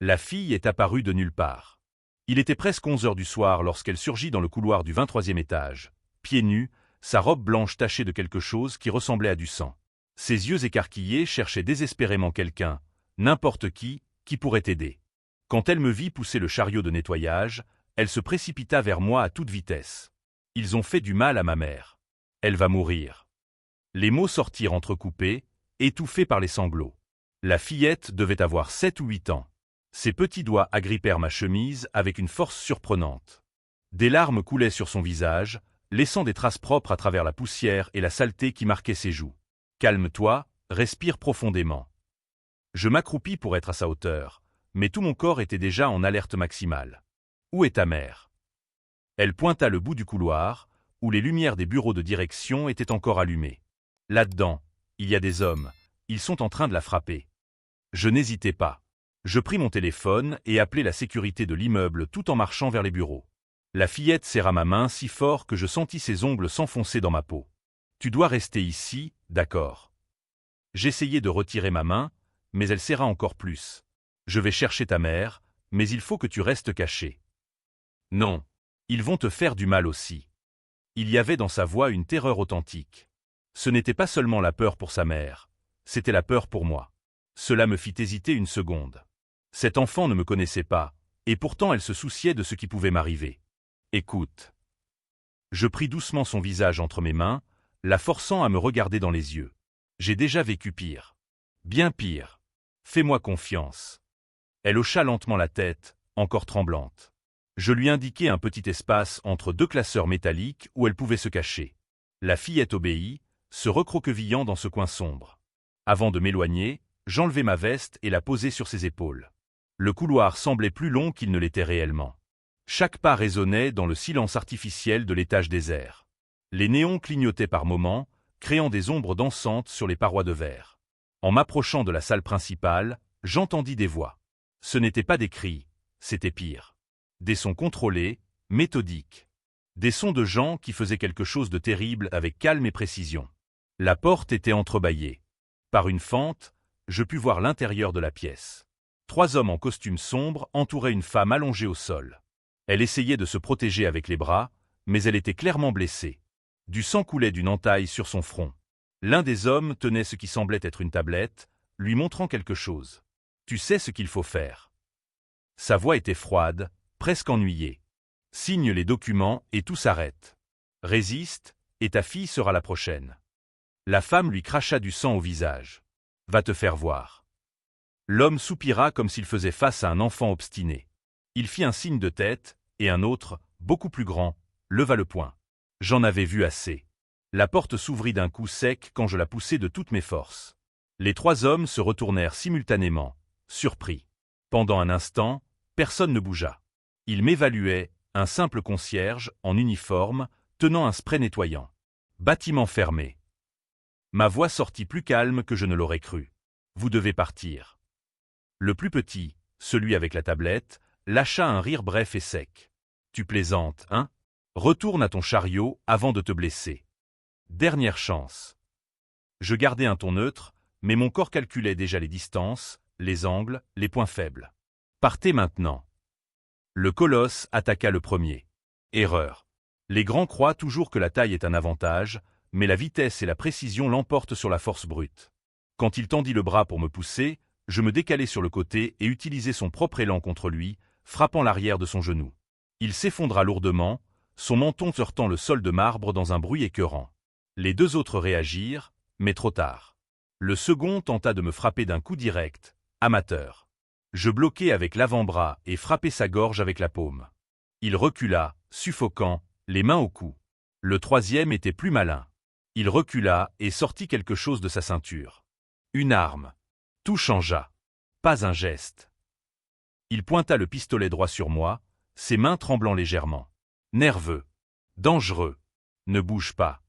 La fille est apparue de nulle part. Il était presque 11 heures du soir lorsqu'elle surgit dans le couloir du 23e étage, pieds nus, sa robe blanche tachée de quelque chose qui ressemblait à du sang. Ses yeux écarquillés cherchaient désespérément quelqu'un, n'importe qui pourrait aider. Quand elle me vit pousser le chariot de nettoyage, elle se précipita vers moi à toute vitesse. Ils ont fait du mal à ma mère. Elle va mourir. Les mots sortirent entrecoupés, étouffés par les sanglots. La fillette devait avoir 7 ou 8 ans. Ses petits doigts agrippèrent ma chemise avec une force surprenante. Des larmes coulaient sur son visage, laissant des traces propres à travers la poussière et la saleté qui marquait ses joues. « Calme-toi, respire profondément. » Je m'accroupis pour être à sa hauteur, mais tout mon corps était déjà en alerte maximale. « Où est ta mère ?» Elle pointa le bout du couloir, où les lumières des bureaux de direction étaient encore allumées. « Là-dedans, il y a des hommes, ils sont en train de la frapper. » Je n'hésitais pas. Je pris mon téléphone et appelai la sécurité de l'immeuble tout en marchant vers les bureaux. La fillette serra ma main si fort que je sentis ses ongles s'enfoncer dans ma peau. « Tu dois rester ici, d'accord ?» J'essayai de retirer ma main, mais elle serra encore plus. « Je vais chercher ta mère, mais il faut que tu restes caché. »« Non. Ils vont te faire du mal aussi. » Il y avait dans sa voix une terreur authentique. Ce n'était pas seulement la peur pour sa mère, c'était la peur pour moi. Cela me fit hésiter une seconde. Cet enfant ne me connaissait pas, et pourtant elle se souciait de ce qui pouvait m'arriver. « Écoute. » Je pris doucement son visage entre mes mains, la forçant à me regarder dans les yeux. « J'ai déjà vécu pire. Bien pire. Fais-moi confiance. » Elle hocha lentement la tête, encore tremblante. Je lui indiquai un petit espace entre 2 classeurs métalliques où elle pouvait se cacher. La fillette obéit, se recroquevillant dans ce coin sombre. Avant de m'éloigner, j'enlevai ma veste et la posai sur ses épaules. Le couloir semblait plus long qu'il ne l'était réellement. Chaque pas résonnait dans le silence artificiel de l'étage désert. Les néons clignotaient par moments, créant des ombres dansantes sur les parois de verre. En m'approchant de la salle principale, j'entendis des voix. Ce n'étaient pas des cris, c'était pire. Des sons contrôlés, méthodiques. Des sons de gens qui faisaient quelque chose de terrible avec calme et précision. La porte était entrebâillée. Par une fente, je pus voir l'intérieur de la pièce. 3 hommes en costume sombre entouraient une femme allongée au sol. Elle essayait de se protéger avec les bras, mais elle était clairement blessée. Du sang coulait d'une entaille sur son front. L'un des hommes tenait ce qui semblait être une tablette, lui montrant quelque chose. « Tu sais ce qu'il faut faire. » Sa voix était froide, presque ennuyée. « Signe les documents et tout s'arrête. Résiste, et ta fille sera la prochaine. » La femme lui cracha du sang au visage. « Va te faire voir. » L'homme soupira comme s'il faisait face à un enfant obstiné. Il fit un signe de tête, et un autre, beaucoup plus grand, leva le poing. J'en avais vu assez. La porte s'ouvrit d'un coup sec quand je la poussai de toutes mes forces. Les 3 hommes se retournèrent simultanément, surpris. Pendant un instant, personne ne bougea. Ils m'évaluaient, un simple concierge, en uniforme, tenant un spray nettoyant. Bâtiment fermé. Ma voix sortit plus calme que je ne l'aurais cru. Vous devez partir. Le plus petit, celui avec la tablette, lâcha un rire bref et sec. Tu plaisantes, hein? Retourne à ton chariot avant de te blesser. Dernière chance. Je gardais un ton neutre, mais mon corps calculait déjà les distances, les angles, les points faibles. Partez maintenant. Le colosse attaqua le premier. Erreur. Les grands croient toujours que la taille est un avantage, mais la vitesse et la précision l'emportent sur la force brute. Quand il tendit le bras pour me pousser, je me décalai sur le côté et utilisai son propre élan contre lui, frappant l'arrière de son genou. Il s'effondra lourdement, son menton heurtant le sol de marbre dans un bruit écœurant. Les 2 autres réagirent, mais trop tard. Le second tenta de me frapper d'un coup direct, amateur. Je bloquai avec l'avant-bras et frappai sa gorge avec la paume. Il recula, suffocant, les mains au cou. Le 3e était plus malin. Il recula et sortit quelque chose de sa ceinture. Une arme. Tout changea. Pas un geste. Il pointa le pistolet droit sur moi, ses mains tremblant légèrement. Nerveux. Dangereux. Ne bouge pas.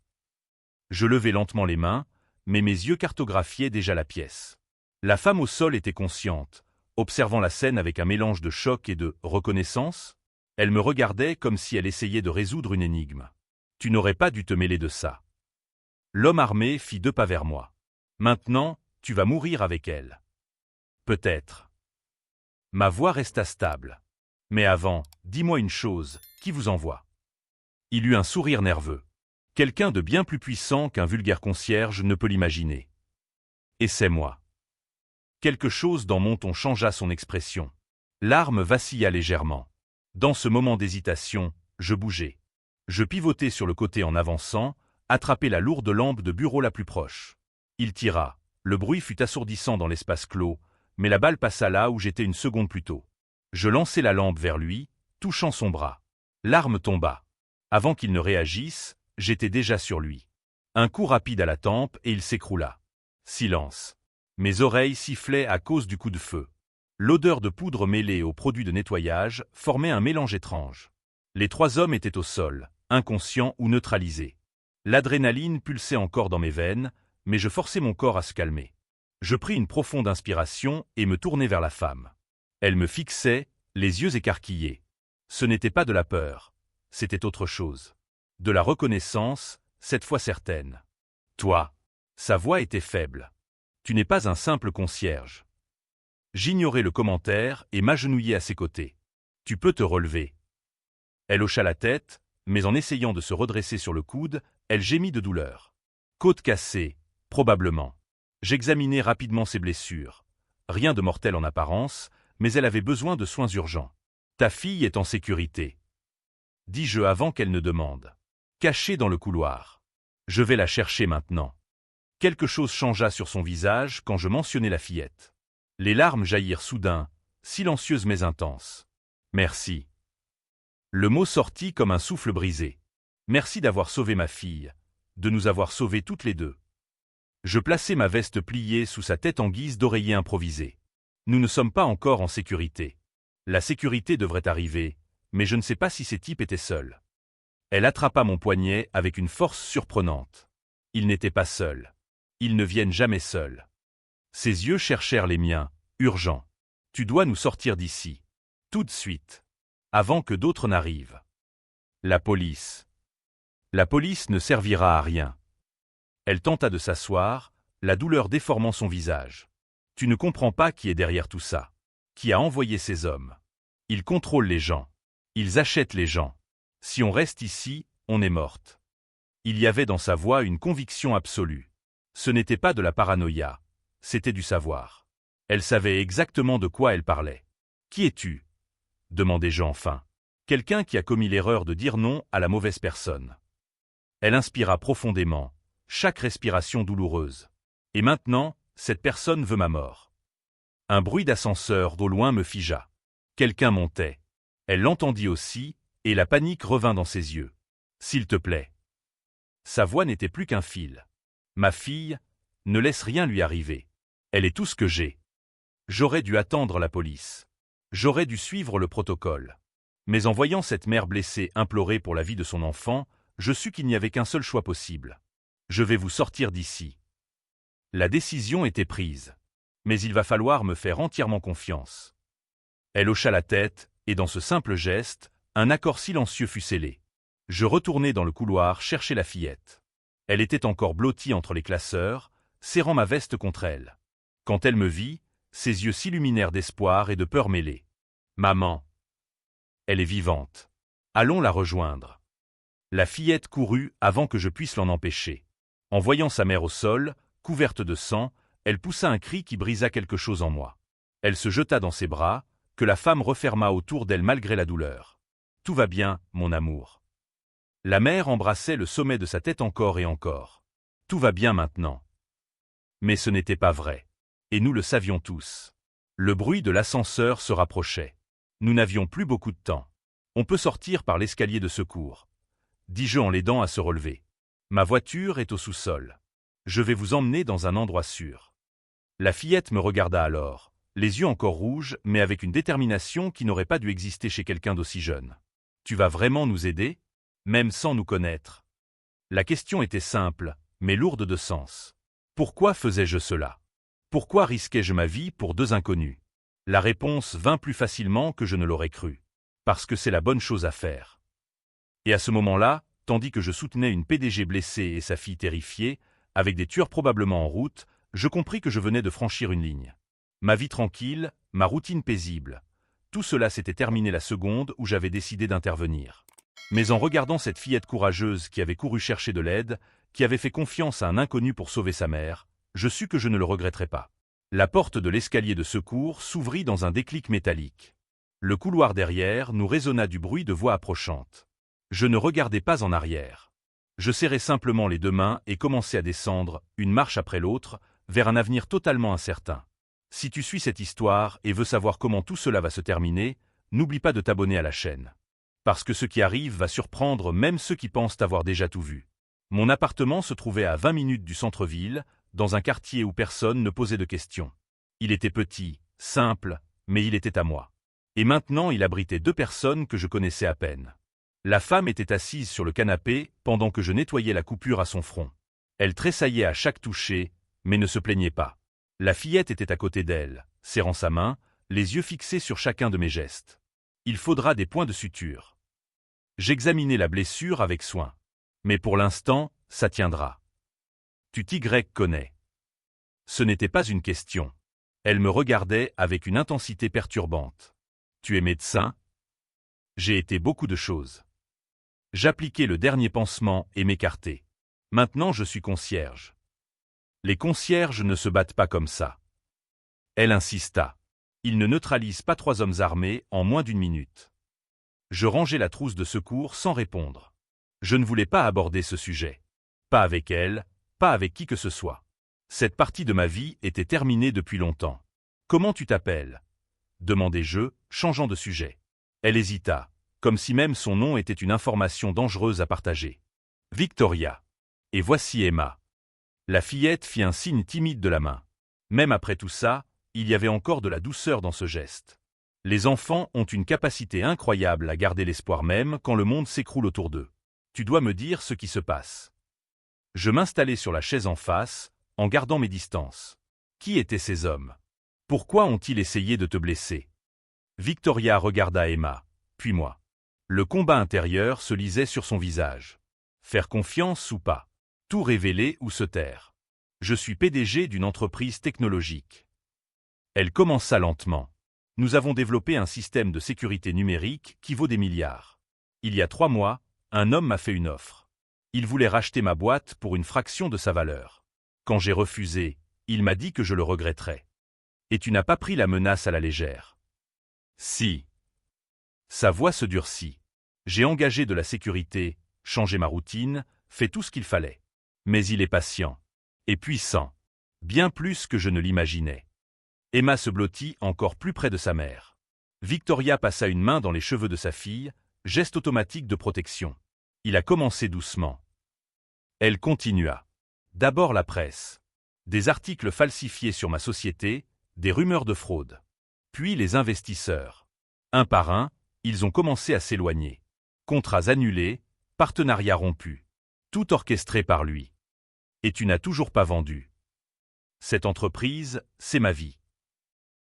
Je levai lentement les mains, mais mes yeux cartographiaient déjà la pièce. La femme au sol était consciente, observant la scène avec un mélange de choc et de reconnaissance. Elle me regardait comme si elle essayait de résoudre une énigme. Tu n'aurais pas dû te mêler de ça. L'homme armé fit 2 pas vers moi. Maintenant, tu vas mourir avec elle. Peut-être. Ma voix resta stable. Mais avant, dis-moi une chose, qui vous envoie? Il eut un sourire nerveux. Quelqu'un de bien plus puissant qu'un vulgaire concierge ne peut l'imaginer. Et c'est moi. Quelque chose dans mon ton changea son expression. L'arme vacilla légèrement. Dans ce moment d'hésitation, je bougeai. Je pivotai sur le côté en avançant, attrapai la lourde lampe de bureau la plus proche. Il tira. Le bruit fut assourdissant dans l'espace clos, mais la balle passa là où j'étais une seconde plus tôt. Je lançai la lampe vers lui, touchant son bras. L'arme tomba. Avant qu'il ne réagisse, j'étais déjà sur lui. Un coup rapide à la tempe et il s'écroula. Silence. Mes oreilles sifflaient à cause du coup de feu. L'odeur de poudre mêlée aux produits de nettoyage formait un mélange étrange. Les 3 hommes étaient au sol, inconscients ou neutralisés. L'adrénaline pulsait encore dans mes veines, mais je forçais mon corps à se calmer. Je pris une profonde inspiration et me tournai vers la femme. Elle me fixait, les yeux écarquillés. Ce n'était pas de la peur, c'était autre chose. De la reconnaissance, cette fois certaine. Toi. Sa voix était faible. Tu n'es pas un simple concierge. J'ignorai le commentaire et m'agenouillai à ses côtés. Tu peux te relever. Elle hocha la tête, mais en essayant de se redresser sur le coude, elle gémit de douleur. Côte cassée, probablement. J'examinai rapidement ses blessures. Rien de mortel en apparence, mais elle avait besoin de soins urgents. Ta fille est en sécurité, dis-je avant qu'elle ne demande. Cachée dans le couloir. Je vais la chercher maintenant. Quelque chose changea sur son visage quand je mentionnai la fillette. Les larmes jaillirent soudain, silencieuses mais intenses. Merci. Le mot sortit comme un souffle brisé. Merci d'avoir sauvé ma fille, de nous avoir sauvés toutes les deux. Je plaçai ma veste pliée sous sa tête en guise d'oreiller improvisé. Nous ne sommes pas encore en sécurité. La sécurité devrait arriver, mais je ne sais pas si ces types étaient seuls. Elle attrapa mon poignet avec une force surprenante. Ils n'étaient pas seuls. Ils ne viennent jamais seuls. Ses yeux cherchèrent les miens, urgents. Tu dois nous sortir d'ici. Tout de suite. Avant que d'autres n'arrivent. La police. La police ne servira à rien. Elle tenta de s'asseoir, la douleur déformant son visage. Tu ne comprends pas qui est derrière tout ça. Qui a envoyé ces hommes. Ils contrôlent les gens. Ils achètent les gens. Si on reste ici, on est morte. Il y avait dans sa voix une conviction absolue. Ce n'était pas de la paranoïa, c'était du savoir. Elle savait exactement de quoi elle parlait. Qui es-tu? Demandai-je enfin. Quelqu'un qui a commis l'erreur de dire non à la mauvaise personne. Elle inspira profondément, chaque respiration douloureuse. Et maintenant, cette personne veut ma mort. Un bruit d'ascenseur d'au loin me figea. Quelqu'un montait. Elle l'entendit aussi, et la panique revint dans ses yeux. S'il te plaît. Sa voix n'était plus qu'un fil. Ma fille, ne laisse rien lui arriver. Elle est tout ce que j'ai. J'aurais dû attendre la police. J'aurais dû suivre le protocole. Mais en voyant cette mère blessée implorer pour la vie de son enfant, je sus qu'il n'y avait qu'un seul choix possible. Je vais vous sortir d'ici. La décision était prise. Mais il va falloir me faire entièrement confiance. Elle hocha la tête, et dans ce simple geste, un accord silencieux fut scellé. Je retournai dans le couloir chercher la fillette. Elle était encore blottie entre les classeurs, serrant ma veste contre elle. Quand elle me vit, ses yeux s'illuminèrent d'espoir et de peur mêlée. Maman. Elle est vivante. Allons la rejoindre. La fillette courut avant que je puisse l'en empêcher. En voyant sa mère au sol, couverte de sang, elle poussa un cri qui brisa quelque chose en moi. Elle se jeta dans ses bras, que la femme referma autour d'elle malgré la douleur. Tout va bien, mon amour. La mère embrassait le sommet de sa tête encore et encore. Tout va bien maintenant. Mais ce n'était pas vrai. Et nous le savions tous. Le bruit de l'ascenseur se rapprochait. Nous n'avions plus beaucoup de temps. On peut sortir par l'escalier de secours. Dis-je en l'aidant à se relever. Ma voiture est au sous-sol. Je vais vous emmener dans un endroit sûr. La fillette me regarda alors, les yeux encore rouges, mais avec une détermination qui n'aurait pas dû exister chez quelqu'un d'aussi jeune. Tu vas vraiment nous aider? Même sans nous connaître. La question était simple, mais lourde de sens. Pourquoi faisais-je cela? Pourquoi risquais-je ma vie pour 2 inconnus? La réponse vint plus facilement que je ne l'aurais cru. Parce que c'est la bonne chose à faire. Et à ce moment-là, tandis que je soutenais une PDG blessée et sa fille terrifiée, avec des tueurs probablement en route, je compris que je venais de franchir une ligne. Ma vie tranquille, ma routine paisible. Tout cela s'était terminé la seconde où j'avais décidé d'intervenir. Mais en regardant cette fillette courageuse qui avait couru chercher de l'aide, qui avait fait confiance à un inconnu pour sauver sa mère, je sus que je ne le regretterais pas. La porte de l'escalier de secours s'ouvrit dans un déclic métallique. Le couloir derrière nous résonna du bruit de voix approchantes. Je ne regardai pas en arrière. Je serrai simplement les deux mains et commençai à descendre, une marche après l'autre, vers un avenir totalement incertain. Si tu suis cette histoire et veux savoir comment tout cela va se terminer, n'oublie pas de t'abonner à la chaîne. Parce que ce qui arrive va surprendre même ceux qui pensent avoir déjà tout vu. Mon appartement se trouvait à 20 minutes du centre-ville, dans un quartier où personne ne posait de questions. Il était petit, simple, mais il était à moi. Et maintenant il abritait deux personnes que je connaissais à peine. La femme était assise sur le canapé pendant que je nettoyais la coupure à son front. Elle tressaillait à chaque toucher, mais ne se plaignait pas. La fillette était à côté d'elle, serrant sa main, les yeux fixés sur chacun de mes gestes. Il faudra des points de suture. J'examinai la blessure avec soin. Mais pour l'instant, ça tiendra. Tu t'y connais. Ce n'était pas une question. Elle me regardait avec une intensité perturbante. Tu es médecin? J'ai été beaucoup de choses. J'appliquai le dernier pansement et m'écartai. Maintenant je suis concierge. Les concierges ne se battent pas comme ça. Elle insista. Ils ne neutralisent pas trois hommes armés en moins d'une minute. Je rangeai la trousse de secours sans répondre. Je ne voulais pas aborder ce sujet. Pas avec elle, pas avec qui que ce soit. Cette partie de ma vie était terminée depuis longtemps. Comment tu t'appelles? Demandai-je, changeant de sujet. Elle hésita, comme si même son nom était une information dangereuse à partager. Victoria. Et voici Emma. La fillette fit un signe timide de la main. Même après tout ça, il y avait encore de la douceur dans ce geste. Les enfants ont une capacité incroyable à garder l'espoir même quand le monde s'écroule autour d'eux. Tu dois me dire ce qui se passe. Je m'installai sur la chaise en face, en gardant mes distances. Qui étaient ces hommes? Pourquoi ont-ils essayé de te blesser? Victoria regarda Emma, puis moi. Le combat intérieur se lisait sur son visage. Faire confiance ou pas? Tout révéler ou se taire? Je suis PDG d'une entreprise technologique. Elle commença lentement. Nous avons développé un système de sécurité numérique qui vaut des milliards. Il y a 3 mois, un homme m'a fait une offre. Il voulait racheter ma boîte pour une fraction de sa valeur. Quand j'ai refusé, il m'a dit que je le regretterais. Et tu n'as pas pris la menace à la légère. Si. Sa voix se durcit. J'ai engagé de la sécurité, changé ma routine, fait tout ce qu'il fallait. Mais il est patient. Et puissant. Bien plus que je ne l'imaginais. Emma se blottit encore plus près de sa mère. Victoria passa une main dans les cheveux de sa fille, geste automatique de protection. Il a commencé doucement. Elle continua. D'abord la presse. Des articles falsifiés sur ma société, des rumeurs de fraude. Puis les investisseurs. Un par un, ils ont commencé à s'éloigner. Contrats annulés, partenariats rompus. Tout orchestré par lui. Et tu n'as toujours pas vendu. Cette entreprise, c'est ma vie.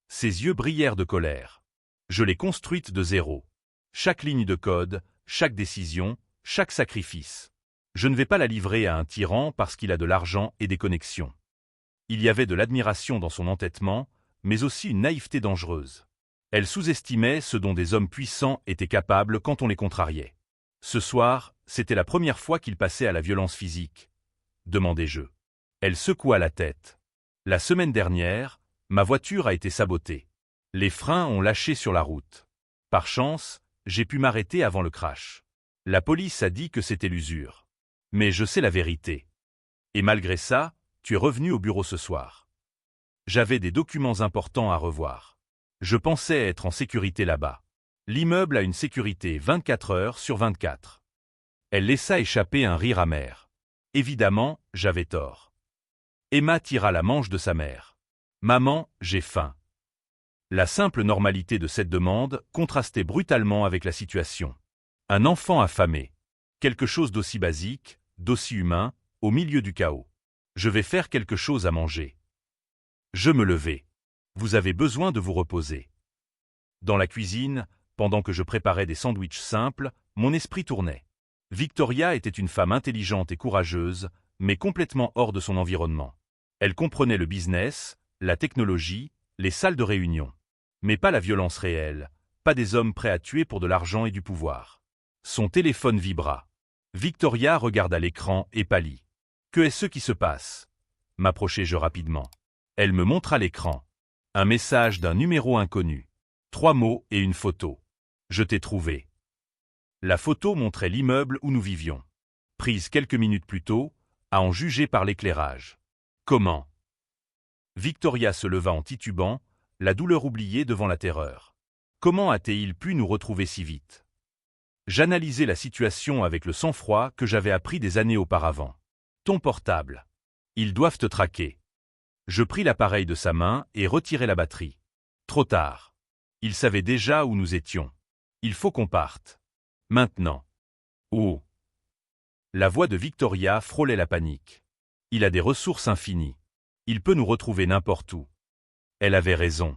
Ses yeux brillèrent de colère. Je l'ai construite de zéro. Chaque ligne de code, chaque décision, chaque sacrifice. Je ne vais pas la livrer à un tyran parce qu'il a de l'argent et des connexions. Il y avait de l'admiration dans son entêtement, mais aussi une naïveté dangereuse. Elle sous-estimait ce dont des hommes puissants étaient capables quand on les contrariait. Ce soir, c'était la première fois qu'il passait à la violence physique. Demandai-je. Elle secoua la tête. La semaine dernière, ma voiture a été sabotée. Les freins ont lâché sur la route. Par chance, j'ai pu m'arrêter avant le crash. La police a dit que c'était l'usure. Mais je sais la vérité. Et malgré ça, tu es revenu au bureau ce soir. J'avais des documents importants à revoir. Je pensais être en sécurité là-bas. L'immeuble a une sécurité 24 heures sur 24. Elle laissa échapper un rire amer. Évidemment, j'avais tort. Emma tira la manche de sa mère. « Maman, j'ai faim. » La simple normalité de cette demande contrastait brutalement avec la situation. Un enfant affamé. Quelque chose d'aussi basique, d'aussi humain, au milieu du chaos. Je vais faire quelque chose à manger. Je me levai. Vous avez besoin de vous reposer. Dans la cuisine, pendant que je préparais des sandwichs simples, mon esprit tournait. Victoria était une femme intelligente et courageuse, mais complètement hors de son environnement. Elle comprenait le business, la technologie, les salles de réunion. Mais pas la violence réelle, pas des hommes prêts à tuer pour de l'argent et du pouvoir. Son téléphone vibra. Victoria regarda l'écran et pâlit. Que est-ce qui se passe? M'approchai-je rapidement. Elle me montra l'écran. Un message d'un numéro inconnu. 3 mots et une photo. Je t'ai trouvé. La photo montrait l'immeuble où nous vivions. Prise quelques minutes plus tôt, à en juger par l'éclairage. Comment? Victoria se leva en titubant, la douleur oubliée devant la terreur. Comment a-t-il pu nous retrouver si vite? J'analysai la situation avec le sang-froid que j'avais appris des années auparavant. Ton portable. Ils doivent te traquer. Je pris l'appareil de sa main et retirai la batterie. Trop tard. Il savait déjà où nous étions. Il faut qu'on parte. Maintenant. Oh. La voix de Victoria frôlait la panique. Il a des ressources infinies. Il peut nous retrouver n'importe où. Elle avait raison.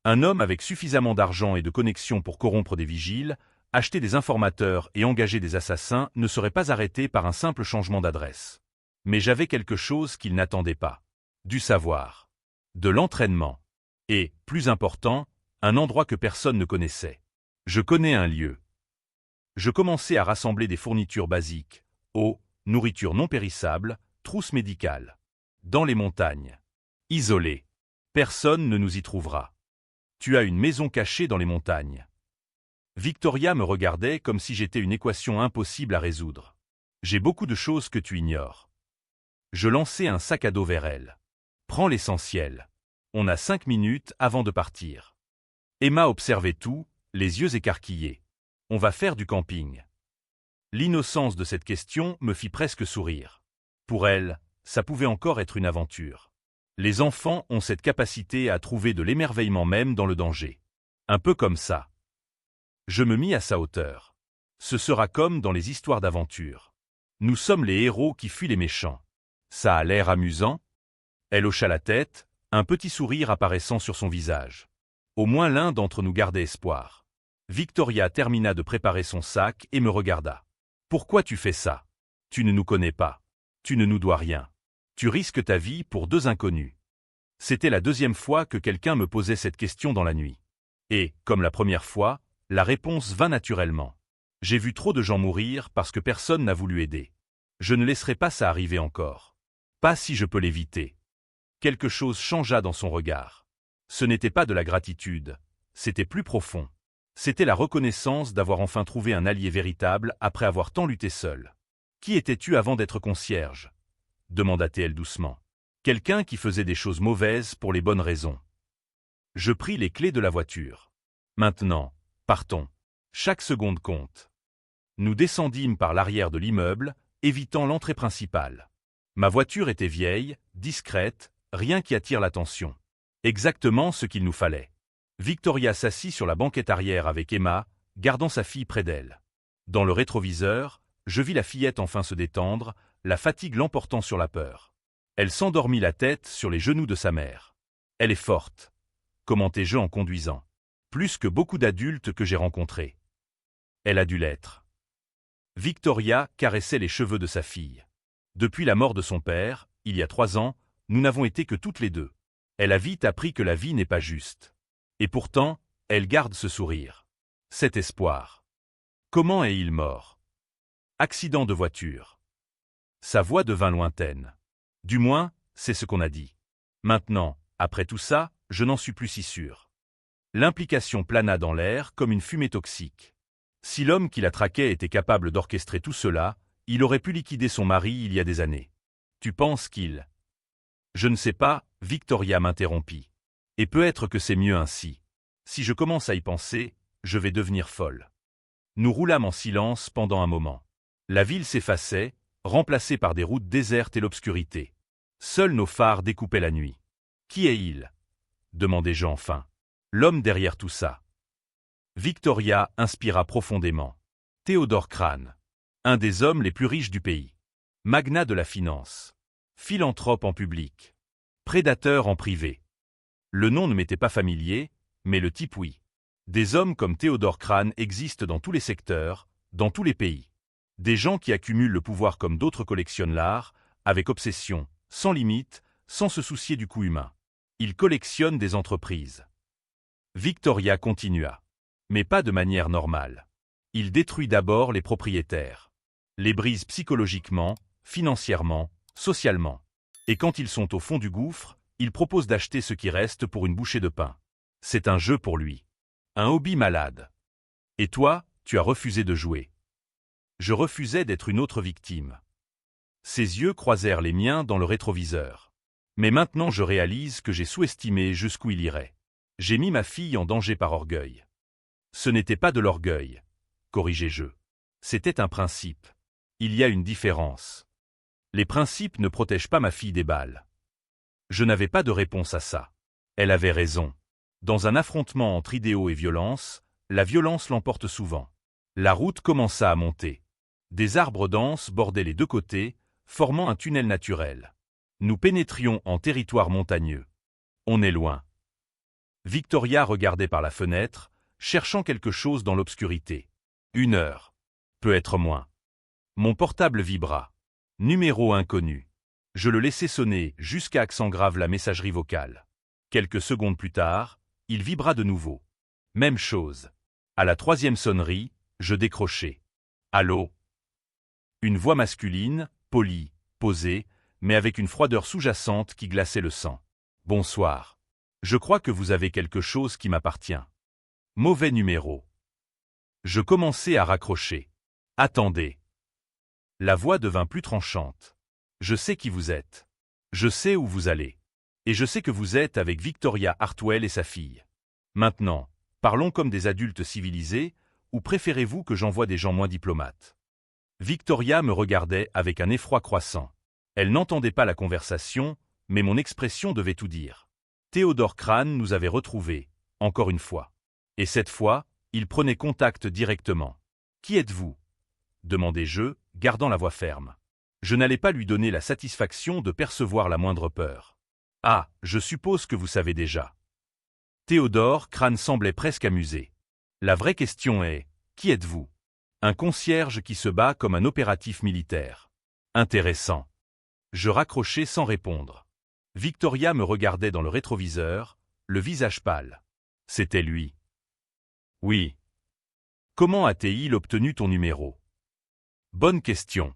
Un homme avec suffisamment d'argent et de connexions pour corrompre des vigiles, acheter des informateurs et engager des assassins ne serait pas arrêté par un simple changement d'adresse. Mais j'avais quelque chose qu'il n'attendait pas. Du savoir. De l'entraînement. Et, plus important, un endroit que personne ne connaissait. Je connais un lieu. Je commençais à rassembler des fournitures basiques, eau, nourriture non périssable, trousse médicale. Dans les montagnes. Isolé. Personne ne nous y trouvera. Tu as une maison cachée dans les montagnes. Victoria me regardait comme si j'étais une équation impossible à résoudre. J'ai beaucoup de choses que tu ignores. Je lançai un sac à dos vers elle. Prends l'essentiel. On a 5 minutes avant de partir. Emma observait tout, les yeux écarquillés. On va faire du camping. L'innocence de cette question me fit presque sourire. Pour elle, ça pouvait encore être une aventure. Les enfants ont cette capacité à trouver de l'émerveillement même dans le danger. Un peu comme ça. Je me mis à sa hauteur. Ce sera comme dans les histoires d'aventure. Nous sommes les héros qui fuient les méchants. Ça a l'air amusant? Elle hocha la tête, un petit sourire apparaissant sur son visage. Au moins l'un d'entre nous gardait espoir. Victoria termina de préparer son sac et me regarda. Pourquoi tu fais ça? Tu ne nous connais pas. Tu ne nous dois rien. Tu risques ta vie pour 2 inconnus. C'était la 2e fois que quelqu'un me posait cette question dans la nuit. Et, comme la première fois, la réponse vint naturellement. J'ai vu trop de gens mourir parce que personne n'a voulu aider. Je ne laisserai pas ça arriver encore. Pas si je peux l'éviter. Quelque chose changea dans son regard. Ce n'était pas de la gratitude, c'était plus profond. C'était la reconnaissance d'avoir enfin trouvé un allié véritable après avoir tant lutté seul. Qui étais-tu avant d'être concierge? Demanda-t-elle doucement. Quelqu'un qui faisait des choses mauvaises pour les bonnes raisons. Je pris les clés de la voiture. Maintenant, partons. Chaque seconde compte. Nous descendîmes par l'arrière de l'immeuble, évitant l'entrée principale. Ma voiture était vieille, discrète, rien qui attire l'attention. Exactement ce qu'il nous fallait. Victoria s'assit sur la banquette arrière avec Emma, gardant sa fille près d'elle. Dans le rétroviseur, je vis la fillette enfin se détendre, la fatigue l'emportant sur la peur. Elle s'endormit la tête sur les genoux de sa mère. Elle est forte, commentai-je en conduisant. Plus que beaucoup d'adultes que j'ai rencontrés. Elle a dû l'être. Victoria caressait les cheveux de sa fille. Depuis la mort de son père, il y a 3 ans, nous n'avons été que toutes les 2. Elle a vite appris que la vie n'est pas juste. Et pourtant, elle garde ce sourire. Cet espoir. Comment est-il mort? Accident de voiture. Sa voix devint lointaine. Du moins, c'est ce qu'on a dit. Maintenant, après tout ça, je n'en suis plus si sûr. L'implication plana dans l'air comme une fumée toxique. Si l'homme qui la traquait était capable d'orchestrer tout cela, il aurait pu liquider son mari il y a des années. Tu penses qu'il... Je ne sais pas, Victoria m'interrompit. Et peut-être que c'est mieux ainsi. Si je commence à y penser, je vais devenir folle. Nous roulâmes en silence pendant un moment. La ville s'effaçait, remplacée par des routes désertes et l'obscurité. Seuls nos phares découpaient la nuit. Qui est-il? Demandai-je enfin. L'homme derrière tout ça. Victoria inspira profondément. Theodore Crane. Un des hommes les plus riches du pays. Magnat de la finance. Philanthrope en public. Prédateur en privé. Le nom ne m'était pas familier, mais le type oui. Des hommes comme Theodore Crane existent dans tous les secteurs, dans tous les pays. Des gens qui accumulent le pouvoir comme d'autres collectionnent l'art, avec obsession, sans limite, sans se soucier du coût humain. Ils collectionnent des entreprises. Victoria continua. Mais pas de manière normale. Il détruit d'abord les propriétaires. Les brise psychologiquement, financièrement, socialement. Et quand ils sont au fond du gouffre, il propose d'acheter ce qui reste pour une bouchée de pain. C'est un jeu pour lui. Un hobby malade. Et toi, tu as refusé de jouer. Je refusais d'être une autre victime. Ses yeux croisèrent les miens dans le rétroviseur. Mais maintenant je réalise que j'ai sous-estimé jusqu'où il irait. J'ai mis ma fille en danger par orgueil. Ce n'était pas de l'orgueil, corrigeai-je. C'était un principe. Il y a une différence. Les principes ne protègent pas ma fille des balles. Je n'avais pas de réponse à ça. Elle avait raison. Dans un affrontement entre idéaux et violence, la violence l'emporte souvent. La route commença à monter. Des arbres denses bordaient les deux côtés, formant un tunnel naturel. Nous pénétrions en territoire montagneux. On est loin. Victoria regardait par la fenêtre, cherchant quelque chose dans l'obscurité. 1 heure. Peut-être moins. Mon portable vibra. Numéro inconnu. Je le laissai sonner jusqu'à accent grave la messagerie vocale. Quelques secondes plus tard, il vibra de nouveau. Même chose. À la 3e sonnerie, je décrochai. Allô? Une voix masculine, polie, posée, mais avec une froideur sous-jacente qui glaçait le sang. Bonsoir. Je crois que vous avez quelque chose qui m'appartient. Mauvais numéro. Je commençai à raccrocher. Attendez. La voix devint plus tranchante. Je sais qui vous êtes. Je sais où vous allez. Et je sais que vous êtes avec Victoria Hartwell et sa fille. Maintenant, parlons comme des adultes civilisés, ou préférez-vous que j'envoie des gens moins diplomates? Victoria me regardait avec un effroi croissant. Elle n'entendait pas la conversation, mais mon expression devait tout dire. Théodore Crane nous avait retrouvés, encore une fois. Et cette fois, il prenait contact directement. « Qui êtes-vous » demandai-je, gardant la voix ferme. Je n'allais pas lui donner la satisfaction de percevoir la moindre peur. « Ah, je suppose que vous savez déjà. » Théodore Crane semblait presque amusé. « La vraie question est, qui êtes-vous » Un concierge qui se bat comme un opératif militaire. Intéressant. Je raccrochai sans répondre. Victoria me regardait dans le rétroviseur, le visage pâle. C'était lui. Oui. Comment a-t-il obtenu ton numéro? Bonne question.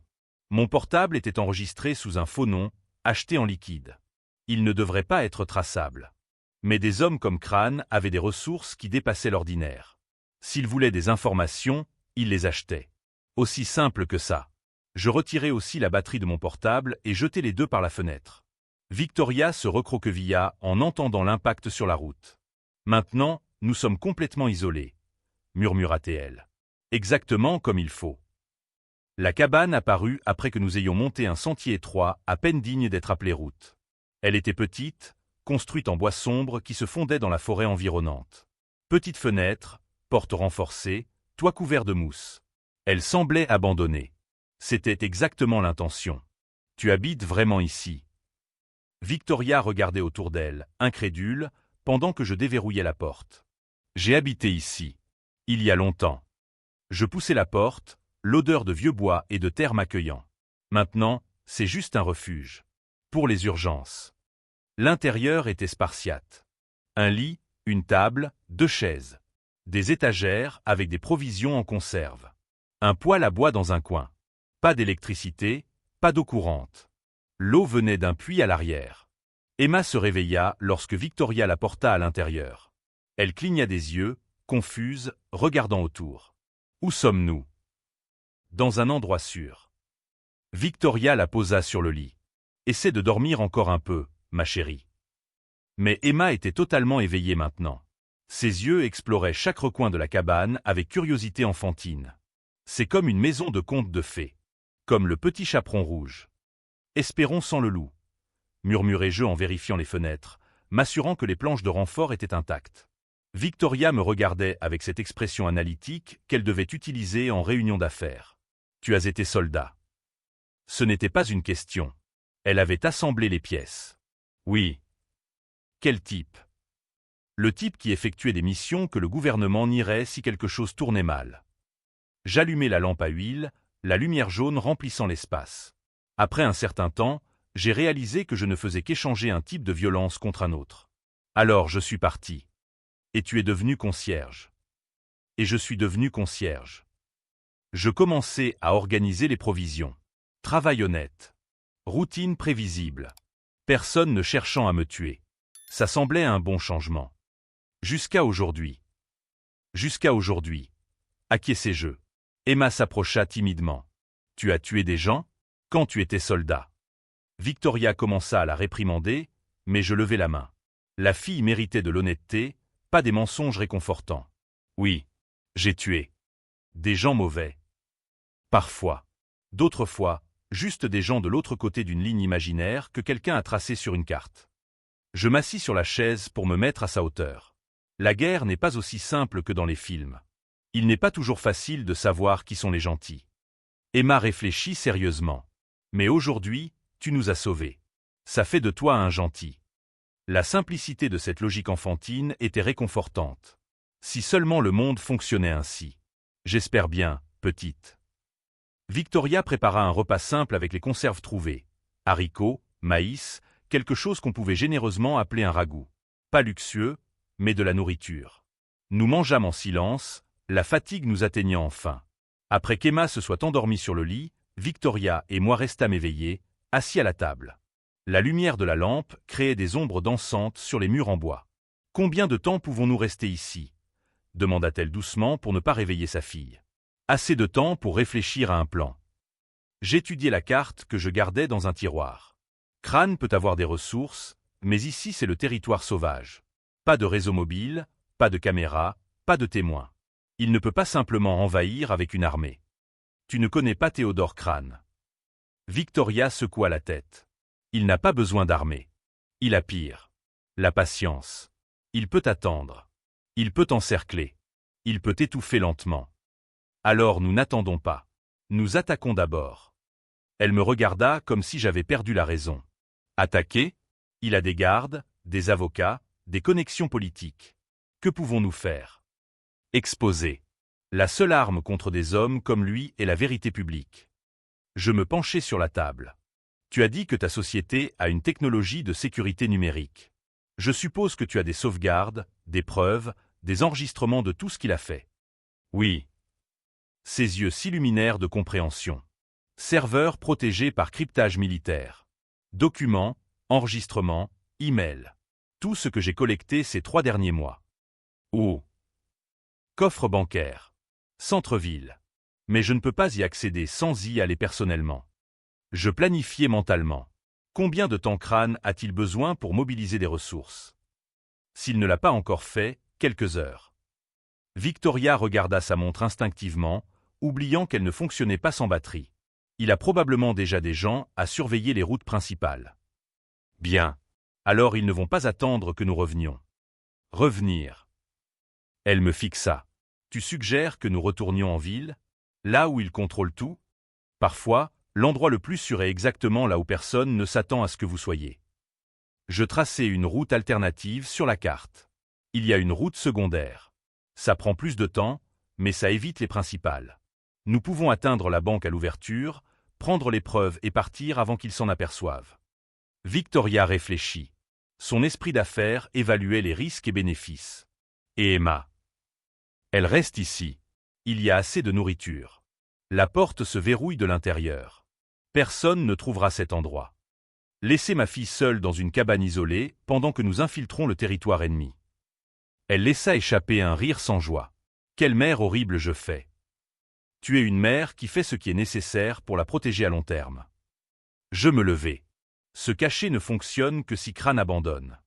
Mon portable était enregistré sous un faux nom, acheté en liquide. Il ne devrait pas être traçable. Mais des hommes comme Crane avaient des ressources qui dépassaient l'ordinaire. S'ils voulaient des informations, ils les achetaient. Aussi simple que ça. Je retirai aussi la batterie de mon portable et jetai les deux par la fenêtre. Victoria se recroquevilla en entendant l'impact sur la route. Maintenant, nous sommes complètement isolés, murmura-t-elle. Exactement comme il faut. La cabane apparut après que nous ayons monté un sentier étroit à peine digne d'être appelé route. Elle était petite, construite en bois sombre qui se fondait dans la forêt environnante. Petite fenêtre, porte renforcée, toit couvert de mousse. Elle semblait abandonnée. C'était exactement l'intention. Tu habites vraiment ici? Victoria regardait autour d'elle, incrédule, pendant que je déverrouillais la porte. J'ai habité ici. Il y a longtemps. Je poussai la porte, l'odeur de vieux bois et de terre m'accueillant. Maintenant, c'est juste un refuge. Pour les urgences. L'intérieur était spartiate. Un lit, une table, 2 chaises. Des étagères avec des provisions en conserve. Un poêle à bois dans un coin. Pas d'électricité, pas d'eau courante. L'eau venait d'un puits à l'arrière. Emma se réveilla lorsque Victoria la porta à l'intérieur. Elle cligna des yeux, confuse, regardant autour. Où sommes-nous? Dans un endroit sûr. Victoria la posa sur le lit. Essaie de dormir encore un peu, ma chérie. Mais Emma était totalement éveillée maintenant. Ses yeux exploraient chaque recoin de la cabane avec curiosité enfantine. C'est comme une maison de contes de fées. Comme le petit chaperon rouge. Espérons sans le loup, murmurai-je en vérifiant les fenêtres, m'assurant que les planches de renfort étaient intactes. Victoria me regardait avec cette expression analytique qu'elle devait utiliser en réunion d'affaires. Tu as été soldat. Ce n'était pas une question. Elle avait assemblé les pièces. Oui. Quel type? Le type qui effectuait des missions que le gouvernement nierait si quelque chose tournait mal. J'allumai la lampe à huile, la lumière jaune remplissant l'espace. Après un certain temps, j'ai réalisé que je ne faisais qu'échanger un type de violence contre un autre. Alors je suis parti. Et tu es devenu concierge. Et je suis devenu concierge. Je commençais à organiser les provisions. Travail honnête. Routine prévisible. Personne ne cherchant à me tuer. Ça semblait un bon changement. Jusqu'à aujourd'hui. Jusqu'à aujourd'hui. Acquiesçai-je. Emma s'approcha timidement. Tu as tué des gens? Quand tu étais soldat. Victoria commença à la réprimander, mais je levai la main. La fille méritait de l'honnêteté, pas des mensonges réconfortants. Oui, j'ai tué. Des gens mauvais. Parfois. D'autres fois, juste des gens de l'autre côté d'une ligne imaginaire que quelqu'un a tracée sur une carte. Je m'assis sur la chaise pour me mettre à sa hauteur. La guerre n'est pas aussi simple que dans les films. Il n'est pas toujours facile de savoir qui sont les gentils. Emma réfléchit sérieusement. Mais aujourd'hui, tu nous as sauvés. Ça fait de toi un gentil. La simplicité de cette logique enfantine était réconfortante. Si seulement le monde fonctionnait ainsi. J'espère bien, petite. Victoria prépara un repas simple avec les conserves trouvées. Haricots, maïs, quelque chose qu'on pouvait généreusement appeler un ragoût. Pas luxueux, mais de la nourriture. Nous mangeâmes en silence, la fatigue nous atteignant enfin. Après qu'Emma se soit endormie sur le lit, Victoria et moi restâmes éveillés, assis à la table. La lumière de la lampe créait des ombres dansantes sur les murs en bois. « Combien de temps pouvons-nous rester ici » demanda-t-elle doucement pour ne pas réveiller sa fille. Assez de temps pour réfléchir à un plan. J'étudiai la carte que je gardais dans un tiroir. Crâne peut avoir des ressources, mais ici c'est le territoire sauvage. Pas de réseau mobile, pas de caméra, pas de témoins. Il ne peut pas simplement envahir avec une armée. Tu ne connais pas Théodore Crâne. Victoria secoua la tête. Il n'a pas besoin d'armée. Il a pire. La patience. Il peut attendre. Il peut encercler. Il peut étouffer lentement. Alors nous n'attendons pas. Nous attaquons d'abord. Elle me regarda comme si j'avais perdu la raison. Attaquer? Il a des gardes, des avocats, des connexions politiques. Que pouvons-nous faire? Exposer. La seule arme contre des hommes comme lui est la vérité publique. Je me penchai sur la table. Tu as dit que ta société a une technologie de sécurité numérique. Je suppose que tu as des sauvegardes, des preuves, des enregistrements de tout ce qu'il a fait. Oui. Ses yeux s'illuminèrent de compréhension. Serveur protégé par cryptage militaire. Documents, enregistrements, emails. Tout ce que j'ai collecté ces 3 derniers mois. Oh. Coffre bancaire. Centre-ville. Mais je ne peux pas y accéder sans y aller personnellement. Je planifiais mentalement. Combien de temps Crâne a-t-il besoin pour mobiliser des ressources? S'il ne l'a pas encore fait, quelques heures. Victoria regarda sa montre instinctivement, oubliant qu'elle ne fonctionnait pas sans batterie. Il a probablement déjà des gens à surveiller les routes principales. Bien. Alors ils ne vont pas attendre que nous revenions. Revenir. Elle me fixa. Tu suggères que nous retournions en ville, là où ils contrôlent tout? Parfois, l'endroit le plus sûr est exactement là où personne ne s'attend à ce que vous soyez. Je traçai une route alternative sur la carte. Il y a une route secondaire. Ça prend plus de temps, mais ça évite les principales. Nous pouvons atteindre la banque à l'ouverture, prendre les preuves et partir avant qu'ils s'en aperçoivent. Victoria réfléchit. Son esprit d'affaires évaluait les risques et bénéfices. Et Emma? Elle reste ici. Il y a assez de nourriture. La porte se verrouille de l'intérieur. Personne ne trouvera cet endroit. Laissez ma fille seule dans une cabane isolée pendant que nous infiltrons le territoire ennemi. Elle laissa échapper un rire sans joie. Quelle mère horrible je fais. Tu es une mère qui fait ce qui est nécessaire pour la protéger à long terme. Je me levai. Se cacher ne fonctionne que si Crâne abandonne.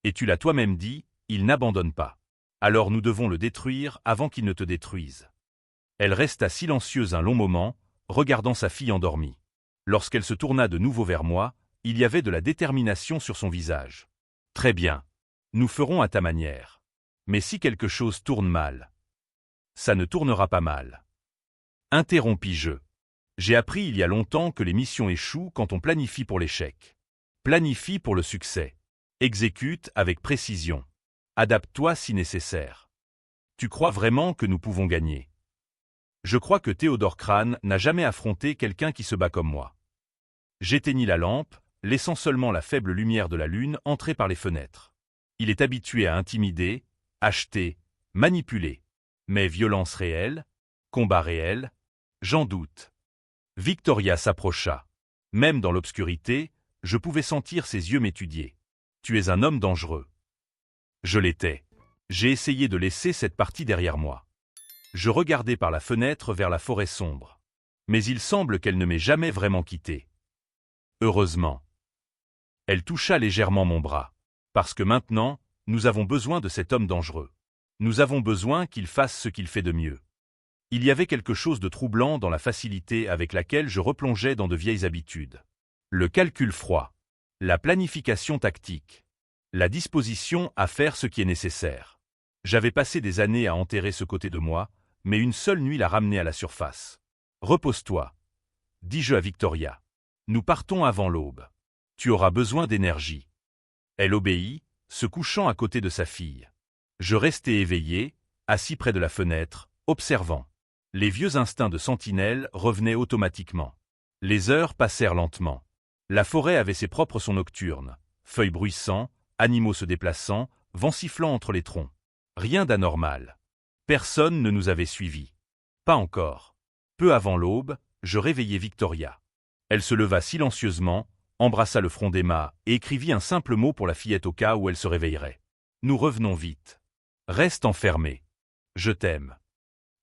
Et tu l'as toi-même dit, il n'abandonne pas. Alors nous devons le détruire avant qu'il ne te détruise. Elle resta silencieuse un long moment, regardant sa fille endormie. Lorsqu'elle se tourna de nouveau vers moi, il y avait de la détermination sur son visage. Très bien. Nous ferons à ta manière. Mais si quelque chose tourne mal, ça ne tournera pas mal. Interrompis-je. J'ai appris il y a longtemps que les missions échouent quand on planifie pour l'échec. Planifie pour le succès. Exécute avec précision. Adapte-toi si nécessaire. Tu crois vraiment que nous pouvons gagner? Je crois que Théodore Crâne n'a jamais affronté quelqu'un qui se bat comme moi. J'éteignis la lampe, laissant seulement la faible lumière de la lune entrer par les fenêtres. Il est habitué à intimider, acheter, manipuler. Mais violence réelle, combat réel, j'en doute. Victoria s'approcha. Même dans l'obscurité, je pouvais sentir ses yeux m'étudier. Tu es un homme dangereux. Je l'étais. J'ai essayé de laisser cette partie derrière moi. Je regardais par la fenêtre vers la forêt sombre. Mais il semble qu'elle ne m'ait jamais vraiment quitté. Heureusement. Elle toucha légèrement mon bras. Parce que maintenant, nous avons besoin de cet homme dangereux. Nous avons besoin qu'il fasse ce qu'il fait de mieux. Il y avait quelque chose de troublant dans la facilité avec laquelle je replongeais dans de vieilles habitudes. Le calcul froid. La planification tactique. La disposition à faire ce qui est nécessaire. J'avais passé des années à enterrer ce côté de moi, mais une seule nuit l'a ramené à la surface. Repose-toi, dis-je à Victoria. Nous partons avant l'aube. Tu auras besoin d'énergie. Elle obéit, se couchant à côté de sa fille. Je restai éveillé, assis près de la fenêtre, observant. Les vieux instincts de sentinelle revenaient automatiquement. Les heures passèrent lentement. La forêt avait ses propres sons nocturnes, feuilles bruissant, animaux se déplaçant, vent sifflant entre les troncs. Rien d'anormal. Personne ne nous avait suivis. Pas encore. Peu avant l'aube, je réveillai Victoria. Elle se leva silencieusement, embrassa le front d'Emma et écrivit un simple mot pour la fillette au cas où elle se réveillerait. Nous revenons vite. Reste enfermé. Je t'aime.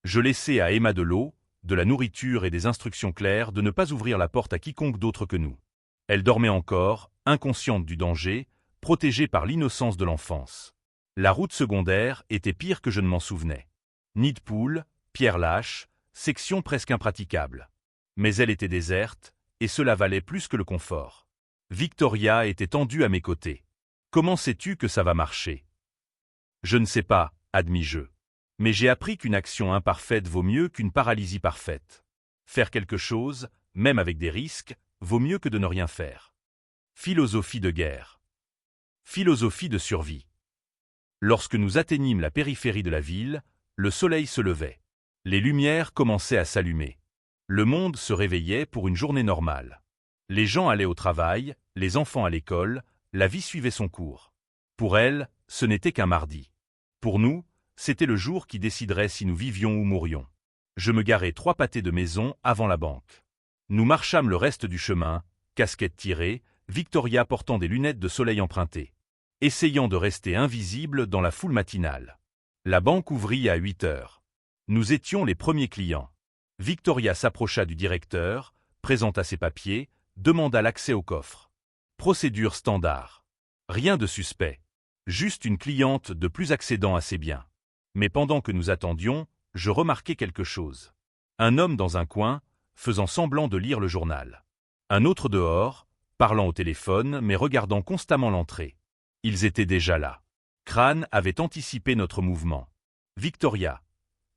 Je laissai à Emma de l'eau, de la nourriture et des instructions claires de ne pas ouvrir la porte à quiconque d'autre que nous. Elle dormait encore, inconsciente du danger, protégée par l'innocence de l'enfance. La route secondaire était pire que je ne m'en souvenais. Nid de poules, pierres lâches, section presque impraticable. Mais elle était déserte, et cela valait plus que le confort. Victoria était tendue à mes côtés. Comment sais-tu que ça va marcher? Je ne sais pas, admis-je. Mais j'ai appris qu'une action imparfaite vaut mieux qu'une paralysie parfaite. Faire quelque chose, même avec des risques, vaut mieux que de ne rien faire. Philosophie de guerre. Philosophie de survie. Lorsque nous atteignîmes la périphérie de la ville, le soleil se levait. Les lumières commençaient à s'allumer. Le monde se réveillait pour une journée normale. Les gens allaient au travail, les enfants à l'école, la vie suivait son cours. Pour elle, ce n'était qu'un mardi. Pour nous, c'était le jour qui déciderait si nous vivions ou mourions. Je me garai 3 pâtés de maison avant la banque. Nous marchâmes le reste du chemin, casquette tirée, Victoria portant des lunettes de soleil empruntées, essayant de rester invisible dans la foule matinale. La banque ouvrit à 8 heures. Nous étions les premiers clients. Victoria s'approcha du directeur, présenta ses papiers, demanda l'accès au coffre. Procédure standard. Rien de suspect. Juste une cliente de plus accédant à ses biens. Mais pendant que nous attendions, je remarquai quelque chose. Un homme dans un coin, faisant semblant de lire le journal. Un autre dehors, parlant au téléphone mais regardant constamment l'entrée. Ils étaient déjà là. Crane avait anticipé notre mouvement. « Victoria »,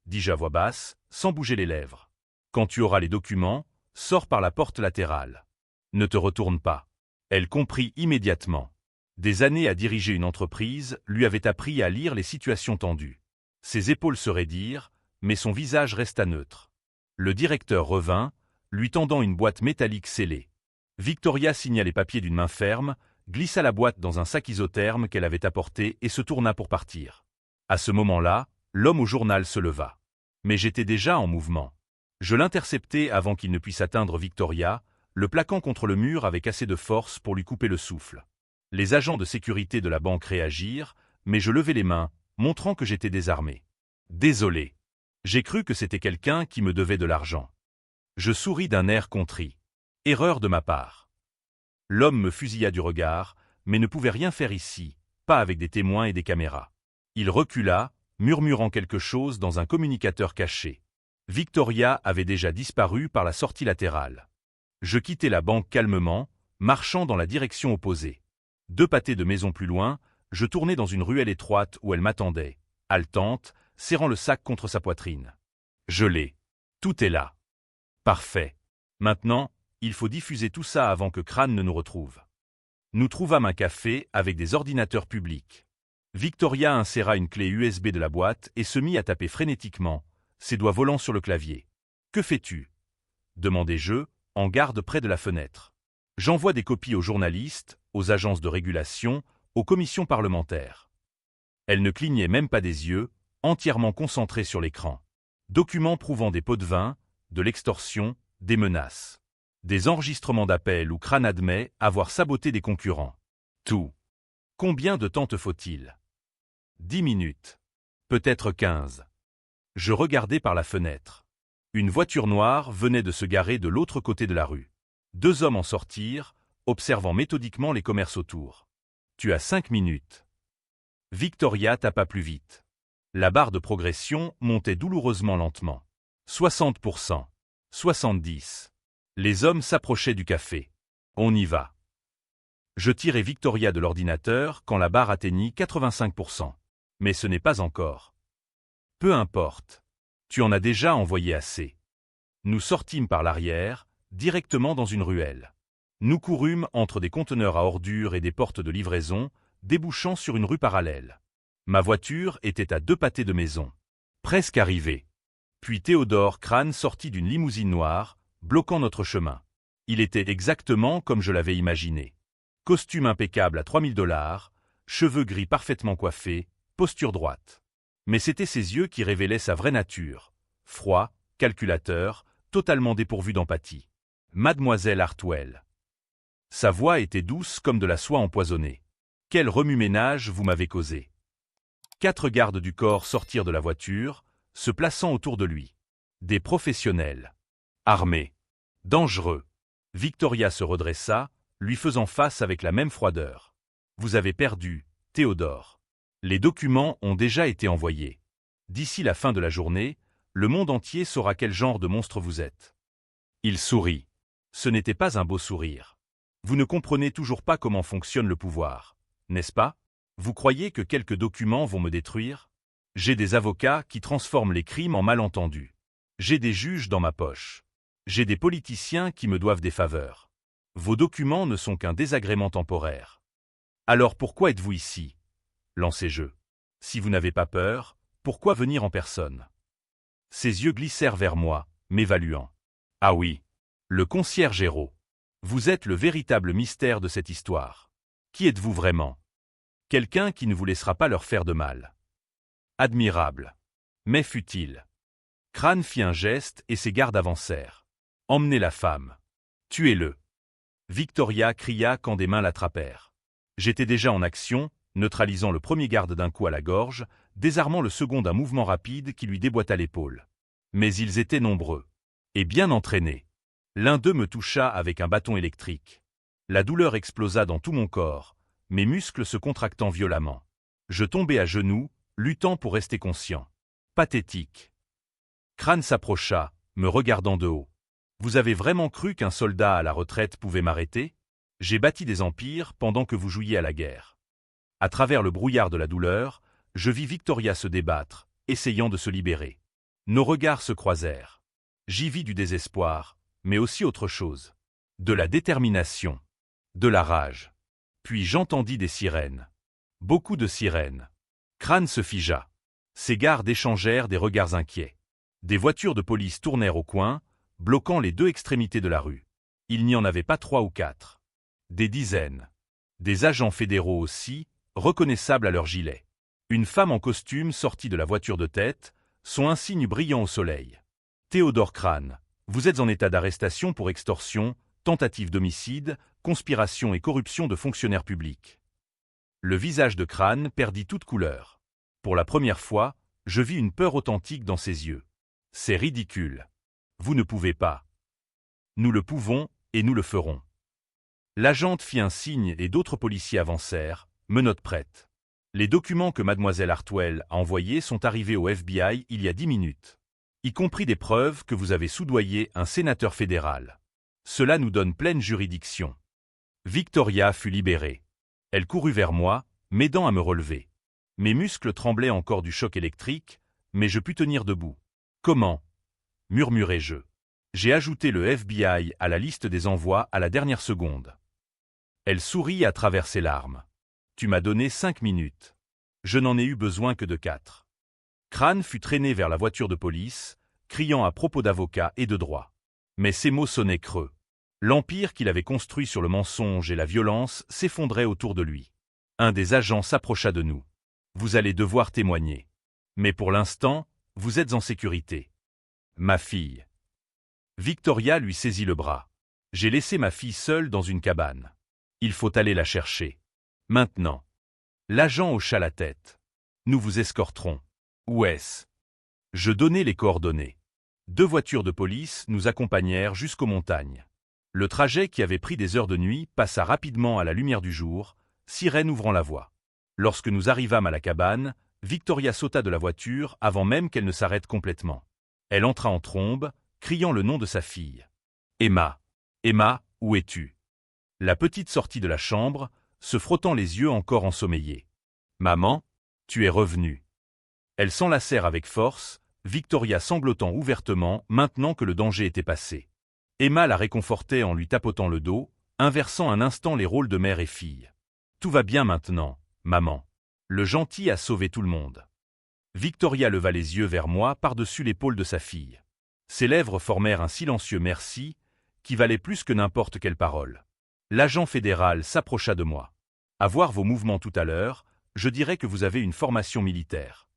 dis-je à voix basse, sans bouger les lèvres. « Quand tu auras les documents, sors par la porte latérale. Ne te retourne pas. » Elle comprit immédiatement. Des années à diriger une entreprise lui avaient appris à lire les situations tendues. Ses épaules se raidirent, mais son visage resta neutre. Le directeur revint, lui tendant une boîte métallique scellée. Victoria signa les papiers d'une main ferme, glissa la boîte dans un sac isotherme qu'elle avait apporté et se tourna pour partir. À ce moment-là, l'homme au journal se leva. Mais j'étais déjà en mouvement. Je l'interceptai avant qu'il ne puisse atteindre Victoria, le plaquant contre le mur avec assez de force pour lui couper le souffle. Les agents de sécurité de la banque réagirent, mais je levai les mains, montrant que j'étais désarmé. Désolé. J'ai cru que c'était quelqu'un qui me devait de l'argent. Je souris d'un air contrit. Erreur de ma part. L'homme me fusilla du regard, mais ne pouvait rien faire ici, pas avec des témoins et des caméras. Il recula, murmurant quelque chose dans un communicateur caché. Victoria avait déjà disparu par la sortie latérale. Je quittai la banque calmement, marchant dans la direction opposée. 2 pâtés de maison plus loin, je tournai dans une ruelle étroite où elle m'attendait, haletante, serrant le sac contre sa poitrine. Je l'ai. Tout est là. Parfait. Maintenant, il faut diffuser tout ça avant que Crane ne nous retrouve. Nous trouvâmes un café avec des ordinateurs publics. Victoria inséra une clé USB de la boîte et se mit à taper frénétiquement, ses doigts volant sur le clavier. « Que fais-tu » demandai-je, en garde près de la fenêtre. « J'envoie des copies aux journalistes, aux agences de régulation, aux commissions parlementaires. » Elle ne clignait même pas des yeux, entièrement concentrée sur l'écran. Documents prouvant des pots de vin, de l'extorsion, des menaces. Des enregistrements d'appels où Crane admet avoir saboté des concurrents. Tout. Combien de temps te faut-il? 10 minutes. Peut-être 15. Je regardais par la fenêtre. Une voiture noire venait de se garer de l'autre côté de la rue. 2 hommes en sortirent, observant méthodiquement les commerces autour. Tu as 5 minutes. Victoria tapa plus vite. La barre de progression montait douloureusement lentement. 60%. 70%. Les hommes s'approchaient du café. On y va. Je tirai Victoria de l'ordinateur quand la barre atteignit 85%. Mais ce n'est pas encore. Peu importe. Tu en as déjà envoyé assez. Nous sortîmes par l'arrière, directement dans une ruelle. Nous courûmes entre des conteneurs à ordures et des portes de livraison, débouchant sur une rue parallèle. Ma voiture était à 2 pâtés de maison. Presque arrivée. Puis Théodore Crane sortit d'une limousine noire, bloquant notre chemin. Il était exactement comme je l'avais imaginé. Costume impeccable à 3000 $, cheveux gris parfaitement coiffés, posture droite. Mais c'étaient ses yeux qui révélaient sa vraie nature. Froid, calculateur, totalement dépourvu d'empathie. Mademoiselle Hartwell. Sa voix était douce comme de la soie empoisonnée. Quel remue-ménage vous m'avez causé. 4 gardes du corps sortirent de la voiture, se plaçant autour de lui. Des professionnels. Armés. Dangereux. Victoria se redressa, lui faisant face avec la même froideur. Vous avez perdu, Théodore. Les documents ont déjà été envoyés. D'ici la fin de la journée, le monde entier saura quel genre de monstre vous êtes. Il sourit. Ce n'était pas un beau sourire. Vous ne comprenez toujours pas comment fonctionne le pouvoir, n'est-ce pas? Vous croyez que quelques documents vont me détruire? J'ai des avocats qui transforment les crimes en malentendus. J'ai des juges dans ma poche. J'ai des politiciens qui me doivent des faveurs. Vos documents ne sont qu'un désagrément temporaire. Alors pourquoi êtes-vous ici? Lancez-je. Si vous n'avez pas peur, pourquoi venir en personne? Ses yeux glissèrent vers moi, m'évaluant. Ah oui. Le concierge héros. Vous êtes le véritable mystère de cette histoire. Qui êtes-vous vraiment? Quelqu'un qui ne vous laissera pas leur faire de mal. Admirable. Mais futile. Crane fit un geste et ses gardes avancèrent. Emmenez la femme. Tuez-le. Victoria cria quand des mains l'attrapèrent. J'étais déjà en action, neutralisant le premier garde d'un coup à la gorge, désarmant le second d'un mouvement rapide qui lui déboîta l'épaule. Mais ils étaient nombreux. Et bien entraînés. L'un d'eux me toucha avec un bâton électrique. La douleur explosa dans tout mon corps, mes muscles se contractant violemment. Je tombai à genoux, luttant pour rester conscient. Pathétique. Crane s'approcha, me regardant de haut. Vous avez vraiment cru qu'un soldat à la retraite pouvait m'arrêter? J'ai bâti des empires pendant que vous jouiez à la guerre. À travers le brouillard de la douleur, je vis Victoria se débattre, essayant de se libérer. Nos regards se croisèrent. J'y vis du désespoir, mais aussi autre chose. De la détermination. De la rage. Puis j'entendis des sirènes. Beaucoup de sirènes. Crane se figea. Ses gardes échangèrent des regards inquiets. Des voitures de police tournèrent au coin, bloquant les 2 extrémités de la rue. Il n'y en avait pas 3 ou 4. Des dizaines. Des agents fédéraux aussi, reconnaissables à leurs gilets. Une femme en costume sortit de la voiture de tête, son insigne brillant au soleil. Théodore Crane, vous êtes en état d'arrestation pour extorsion, tentative d'homicide, conspiration et corruption de fonctionnaires publics. Le visage de Crane perdit toute couleur. Pour la première fois, je vis une peur authentique dans ses yeux. C'est ridicule. Vous ne pouvez pas. Nous le pouvons, et nous le ferons. L'agente fit un signe et d'autres policiers avancèrent, menottes prêtes. Les documents que mademoiselle Hartwell a envoyés sont arrivés au FBI il y a 10 minutes. Y compris des preuves que vous avez soudoyé un sénateur fédéral. Cela nous donne pleine juridiction. Victoria fut libérée. Elle courut vers moi, m'aidant à me relever. Mes muscles tremblaient encore du choc électrique, mais je pus tenir debout. Comment? Murmurai-je. J'ai ajouté le FBI à la liste des envois à la dernière seconde. Elle sourit à travers ses larmes. Tu m'as donné 5 minutes. Je n'en ai eu besoin que de 4. Crane fut traîné vers la voiture de police, criant à propos d'avocats et de droit. Mais ses mots sonnaient creux. L'empire qu'il avait construit sur le mensonge et la violence s'effondrait autour de lui. Un des agents s'approcha de nous. Vous allez devoir témoigner. Mais pour l'instant, vous êtes en sécurité. Ma fille. Victoria lui saisit le bras. J'ai laissé ma fille seule dans une cabane. Il faut aller la chercher. Maintenant. L'agent hocha la tête. Nous vous escorterons. Où est-ce? Je donnai les coordonnées. 2 voitures de police nous accompagnèrent jusqu'aux montagnes. Le trajet qui avait pris des heures de nuit passa rapidement à la lumière du jour, sirène ouvrant la voie. Lorsque nous arrivâmes à la cabane, Victoria sauta de la voiture avant même qu'elle ne s'arrête complètement. Elle entra en trombe, criant le nom de sa fille. Emma. Emma, où es-tu? La petite sortit de la chambre, se frottant les yeux encore ensommeillés. Maman, tu es revenue. Elles s'enlacèrent avec force, Victoria sanglotant ouvertement maintenant que le danger était passé. Emma la réconfortait en lui tapotant le dos, inversant un instant les rôles de mère et fille. Tout va bien maintenant, maman. Le gentil a sauvé tout le monde. Victoria leva les yeux vers moi par-dessus l'épaule de sa fille. Ses lèvres formèrent un silencieux merci, qui valait plus que n'importe quelle parole. L'agent fédéral s'approcha de moi. À voir vos mouvements tout à l'heure, je dirais que vous avez une formation militaire.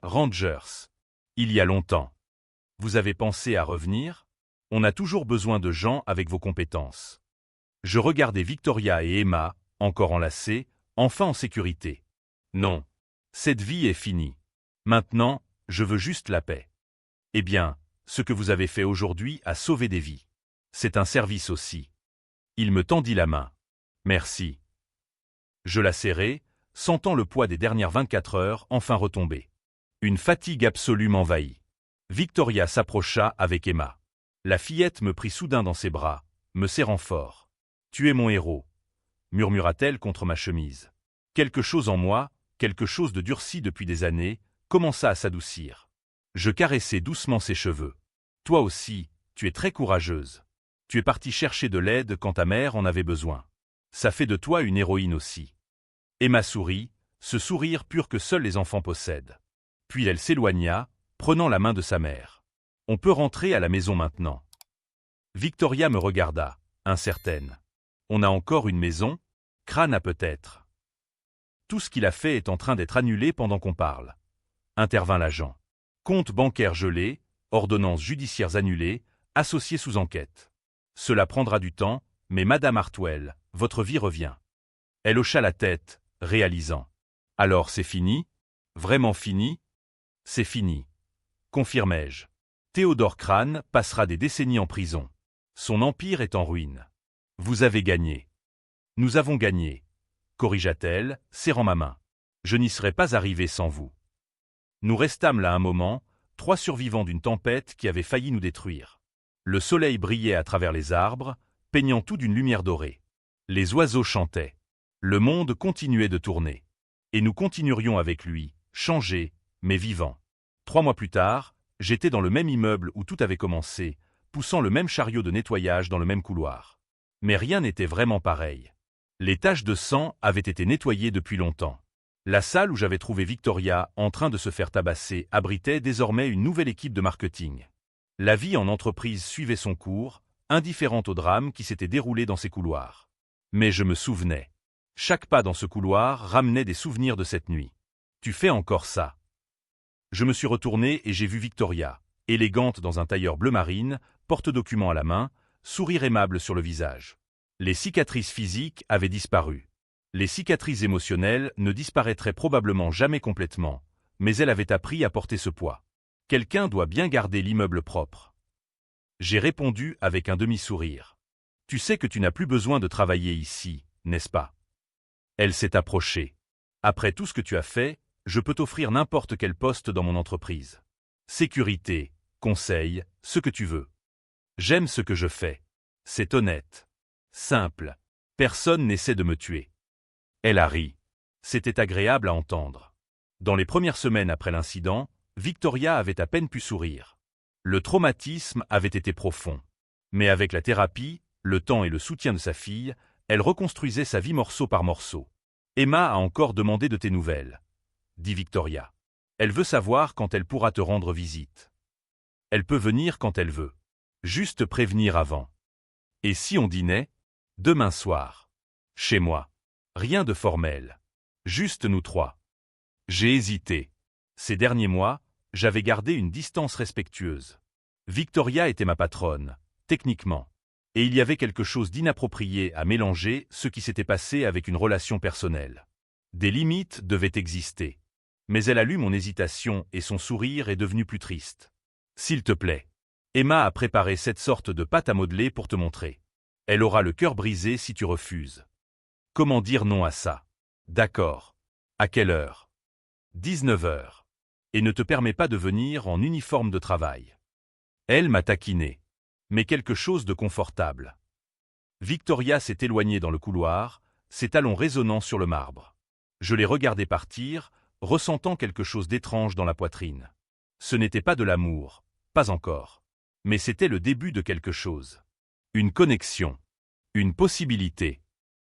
Rangers. Il y a longtemps. Vous avez pensé à revenir? On a toujours besoin de gens avec vos compétences. Je regardais Victoria et Emma, encore enlacées, enfin en sécurité. Non. Cette vie est finie. Maintenant, je veux juste la paix. Eh bien, ce que vous avez fait aujourd'hui a sauvé des vies. C'est un service aussi. Il me tendit la main. Merci. Je la serrai, sentant le poids des dernières 24 heures enfin retomber. Une fatigue absolue m'envahit. Victoria s'approcha avec Emma. La fillette me prit soudain dans ses bras, me serrant fort. « Tu es mon héros », murmura-t-elle contre ma chemise. Quelque chose en moi, quelque chose de durci depuis des années, commença à s'adoucir. Je caressai doucement ses cheveux. « Toi aussi, tu es très courageuse. Tu es partie chercher de l'aide quand ta mère en avait besoin. Ça fait de toi une héroïne aussi. » Emma sourit, ce sourire pur que seuls les enfants possèdent. Puis elle s'éloigna, prenant la main de sa mère. « On peut rentrer à la maison maintenant. » Victoria me regarda, incertaine. « On a encore une maison? Crâne peut-être. » Tout ce qu'il a fait est en train d'être annulé pendant qu'on parle. Intervint l'agent. Compte bancaire gelé, ordonnances judiciaires annulées, associés sous enquête. Cela prendra du temps, mais Madame Hartwell, votre vie revient. Elle hocha la tête, réalisant. Alors c'est fini? Vraiment fini? C'est fini. Confirmai-je. Théodore Crane passera des décennies en prison. Son empire est en ruine. Vous avez gagné. Nous avons gagné, corrigea-t-elle, serrant ma main. Je n'y serais pas arrivé sans vous. Nous restâmes là un moment, 3 survivants d'une tempête qui avait failli nous détruire. Le soleil brillait à travers les arbres, peignant tout d'une lumière dorée. Les oiseaux chantaient. Le monde continuait de tourner. Et nous continuerions avec lui, changés, mais vivants. 3 mois plus tard, j'étais dans le même immeuble où tout avait commencé, poussant le même chariot de nettoyage dans le même couloir. Mais rien n'était vraiment pareil. Les taches de sang avaient été nettoyées depuis longtemps. La salle où j'avais trouvé Victoria en train de se faire tabasser abritait désormais une nouvelle équipe de marketing. La vie en entreprise suivait son cours, indifférente au drame qui s'était déroulé dans ces couloirs. Mais je me souvenais. Chaque pas dans ce couloir ramenait des souvenirs de cette nuit. Tu fais encore ça. Je me suis retourné et j'ai vu Victoria, élégante dans un tailleur bleu marine, porte-document à la main, sourire aimable sur le visage. Les cicatrices physiques avaient disparu. Les cicatrices émotionnelles ne disparaîtraient probablement jamais complètement, mais elle avait appris à porter ce poids. Quelqu'un doit bien garder l'immeuble propre. J'ai répondu avec un demi-sourire. Tu sais que tu n'as plus besoin de travailler ici, n'est-ce pas? Elle s'est approchée. Après tout ce que tu as fait, je peux t'offrir n'importe quel poste dans mon entreprise. Sécurité, conseil, ce que tu veux. J'aime ce que je fais. C'est honnête. Simple. Personne n'essaie de me tuer. Elle a ri. C'était agréable à entendre. Dans les premières semaines après l'incident, Victoria avait à peine pu sourire. Le traumatisme avait été profond. Mais avec la thérapie, le temps et le soutien de sa fille, elle reconstruisait sa vie morceau par morceau. Emma a encore demandé de tes nouvelles, dit Victoria. Elle veut savoir quand elle pourra te rendre visite. Elle peut venir quand elle veut. Juste prévenir avant. Et si on dînait? Demain soir. Chez moi. Rien de formel. Juste nous 3. J'ai hésité. Ces derniers mois, j'avais gardé une distance respectueuse. Victoria était ma patronne, techniquement. Et il y avait quelque chose d'inapproprié à mélanger ce qui s'était passé avec une relation personnelle. Des limites devaient exister. Mais elle a lu mon hésitation et son sourire est devenu plus triste. S'il te plaît. Emma a préparé cette sorte de pâte à modeler pour te montrer. Elle aura le cœur brisé si tu refuses. Comment dire non à ça? D'accord. À quelle heure? 19 heures. Et ne te permets pas de venir en uniforme de travail. Elle m'a taquiné. Mais quelque chose de confortable. Victoria s'est éloignée dans le couloir, ses talons résonnant sur le marbre. Je l'ai regardée partir, ressentant quelque chose d'étrange dans la poitrine. Ce n'était pas de l'amour, pas encore. Mais c'était le début de quelque chose. Une connexion. Une possibilité.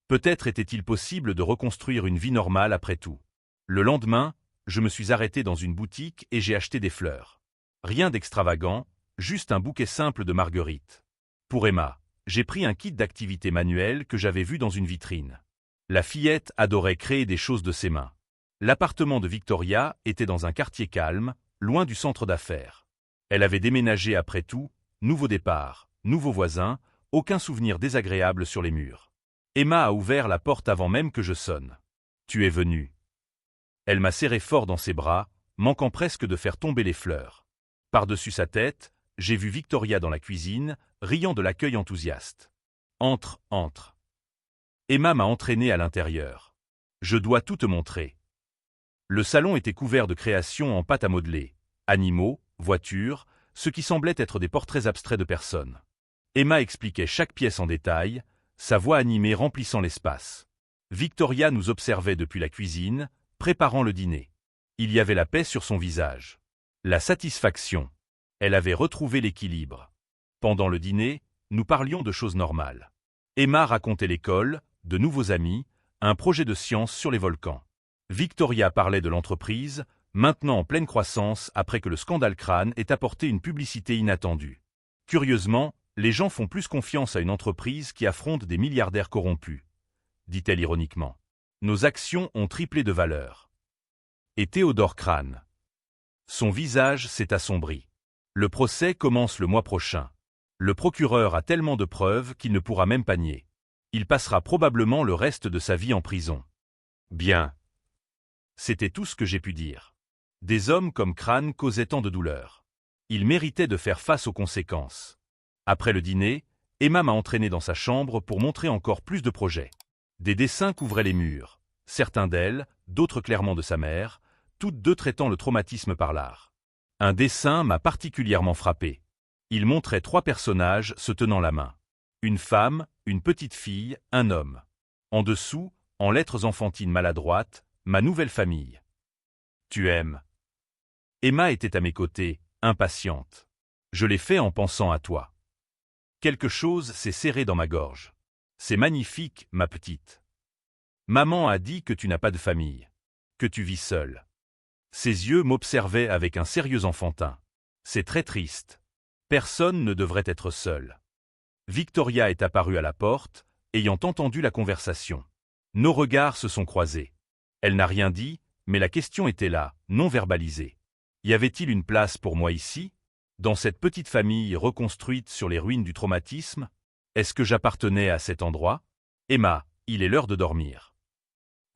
Peut-être était-il possible de reconstruire une vie normale après tout. Le lendemain, je me suis arrêté dans une boutique et j'ai acheté des fleurs. Rien d'extravagant, juste un bouquet simple de marguerites. Pour Emma, j'ai pris un kit d'activités manuelles que j'avais vu dans une vitrine. La fillette adorait créer des choses de ses mains. L'appartement de Victoria était dans un quartier calme, loin du centre d'affaires. Elle avait déménagé après tout, nouveau départ, nouveaux voisins, aucun souvenir désagréable sur les murs. Emma a ouvert la porte avant même que je sonne. « Tu es venu. » Elle m'a serré fort dans ses bras, manquant presque de faire tomber les fleurs. Par-dessus sa tête, j'ai vu Victoria dans la cuisine, riant de l'accueil enthousiaste. « Entre, entre. » Emma m'a entraîné à l'intérieur. Je dois tout te montrer. Le salon était couvert de créations en pâte à modeler, animaux, voitures, ce qui semblait être des portraits abstraits de personnes. Emma expliquait chaque pièce en détail, sa voix animée remplissant l'espace. Victoria nous observait depuis la cuisine, préparant le dîner. Il y avait la paix sur son visage. La satisfaction. Elle avait retrouvé l'équilibre. Pendant le dîner, nous parlions de choses normales. Emma racontait l'école, de nouveaux amis, un projet de science sur les volcans. Victoria parlait de l'entreprise, maintenant en pleine croissance après que le scandale Crâne ait apporté une publicité inattendue. Curieusement, les gens font plus confiance à une entreprise qui affronte des milliardaires corrompus, dit-elle ironiquement. Nos actions ont triplé de valeur. Et Théodore Crâne. Son visage s'est assombri. Le procès commence le mois prochain. Le procureur a tellement de preuves qu'il ne pourra même pas nier. Il passera probablement le reste de sa vie en prison. Bien. C'était tout ce que j'ai pu dire. Des hommes comme Crâne causaient tant de douleur. Ils méritaient de faire face aux conséquences. Après le dîner, Emma m'a entraîné dans sa chambre pour montrer encore plus de projets. Des dessins couvraient les murs, certains d'elle, d'autres clairement de sa mère, toutes deux traitant le traumatisme par l'art. Un dessin m'a particulièrement frappé. Il montrait 3 personnages se tenant la main. Une femme, une petite fille, un homme. En dessous, en lettres enfantines maladroites, ma nouvelle famille. Tu aimes. Emma était à mes côtés, impatiente. Je l'ai fait en pensant à toi. Quelque chose s'est serré dans ma gorge. C'est magnifique, ma petite. Maman a dit que tu n'as pas de famille, que tu vis seule. Ses yeux m'observaient avec un sérieux enfantin. C'est très triste. Personne ne devrait être seul. Victoria est apparue à la porte, ayant entendu la conversation. Nos regards se sont croisés. Elle n'a rien dit, mais la question était là, non verbalisée. Y avait-il une place pour moi ici, dans cette petite famille reconstruite sur les ruines du traumatisme? Est-ce que j'appartenais à cet endroit? Emma, il est l'heure de dormir.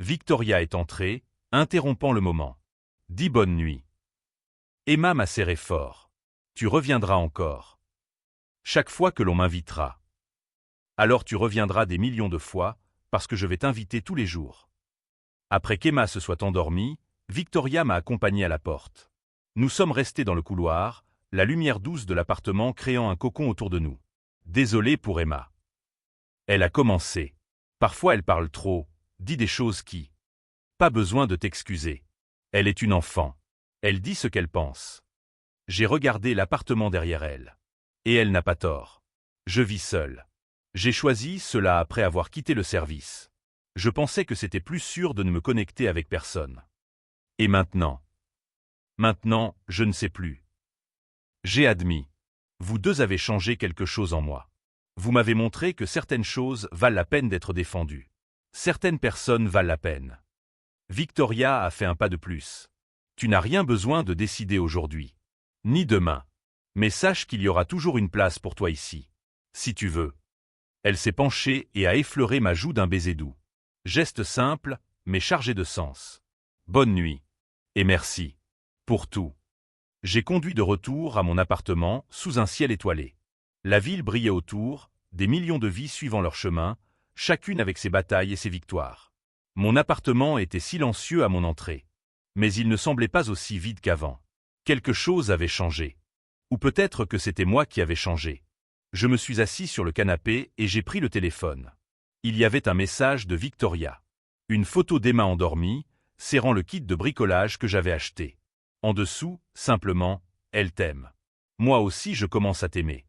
Victoria est entrée, interrompant le moment. Dis bonne nuit. Emma m'a serré fort. Tu reviendras encore. Chaque fois que l'on m'invitera. Alors tu reviendras des millions de fois, parce que je vais t'inviter tous les jours. Après qu'Emma se soit endormie, Victoria m'a accompagné à la porte. Nous sommes restés dans le couloir, la lumière douce de l'appartement créant un cocon autour de nous. Désolé pour Emma. Elle a commencé. Parfois elle parle trop, dit des choses qui... Pas besoin de t'excuser. Elle est une enfant. Elle dit ce qu'elle pense. J'ai regardé l'appartement derrière elle. Et elle n'a pas tort. Je vis seul. J'ai choisi cela après avoir quitté le service. Je pensais que c'était plus sûr de ne me connecter avec personne. Et maintenant? Maintenant, je ne sais plus. J'ai admis. Vous deux avez changé quelque chose en moi. Vous m'avez montré que certaines choses valent la peine d'être défendues. Certaines personnes valent la peine. Victoria a fait un pas de plus. Tu n'as rien besoin de décider aujourd'hui. Ni demain. Mais sache qu'il y aura toujours une place pour toi ici. Si tu veux. Elle s'est penchée et a effleuré ma joue d'un baiser doux. Geste simple, mais chargé de sens. Bonne nuit. Et merci. Pour tout. J'ai conduit de retour à mon appartement sous un ciel étoilé. La ville brillait autour, des millions de vies suivant leur chemin, chacune avec ses batailles et ses victoires. Mon appartement était silencieux à mon entrée. Mais il ne semblait pas aussi vide qu'avant. Quelque chose avait changé. Ou peut-être que c'était moi qui avais changé. Je me suis assis sur le canapé et j'ai pris le téléphone. Il y avait un message de Victoria. Une photo d'Emma endormie, serrant le kit de bricolage que j'avais acheté. En dessous, simplement, elle t'aime. Moi aussi je commence à t'aimer.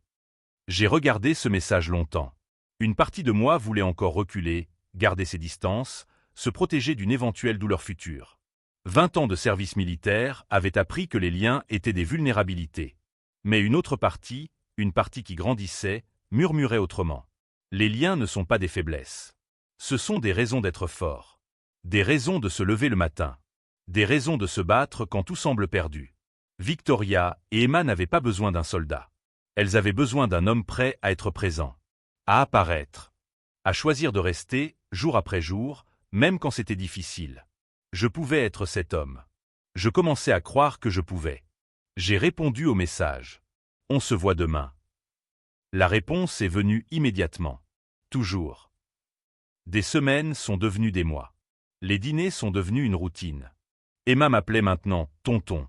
J'ai regardé ce message longtemps. Une partie de moi voulait encore reculer, garder ses distances, se protéger d'une éventuelle douleur future. 20 ans de service militaire avaient appris que les liens étaient des vulnérabilités. Mais une autre partie, une partie qui grandissait, murmurait autrement. Les liens ne sont pas des faiblesses. Ce sont des raisons d'être fort. Des raisons de se lever le matin. Des raisons de se battre quand tout semble perdu. Victoria et Emma n'avaient pas besoin d'un soldat. Elles avaient besoin d'un homme prêt à être présent. À apparaître. À choisir de rester, jour après jour, même quand c'était difficile. Je pouvais être cet homme. Je commençais à croire que je pouvais. J'ai répondu au message. On se voit demain. La réponse est venue immédiatement. Toujours. Des semaines sont devenues des mois. Les dîners sont devenus une routine. Emma m'appelait maintenant « tonton »,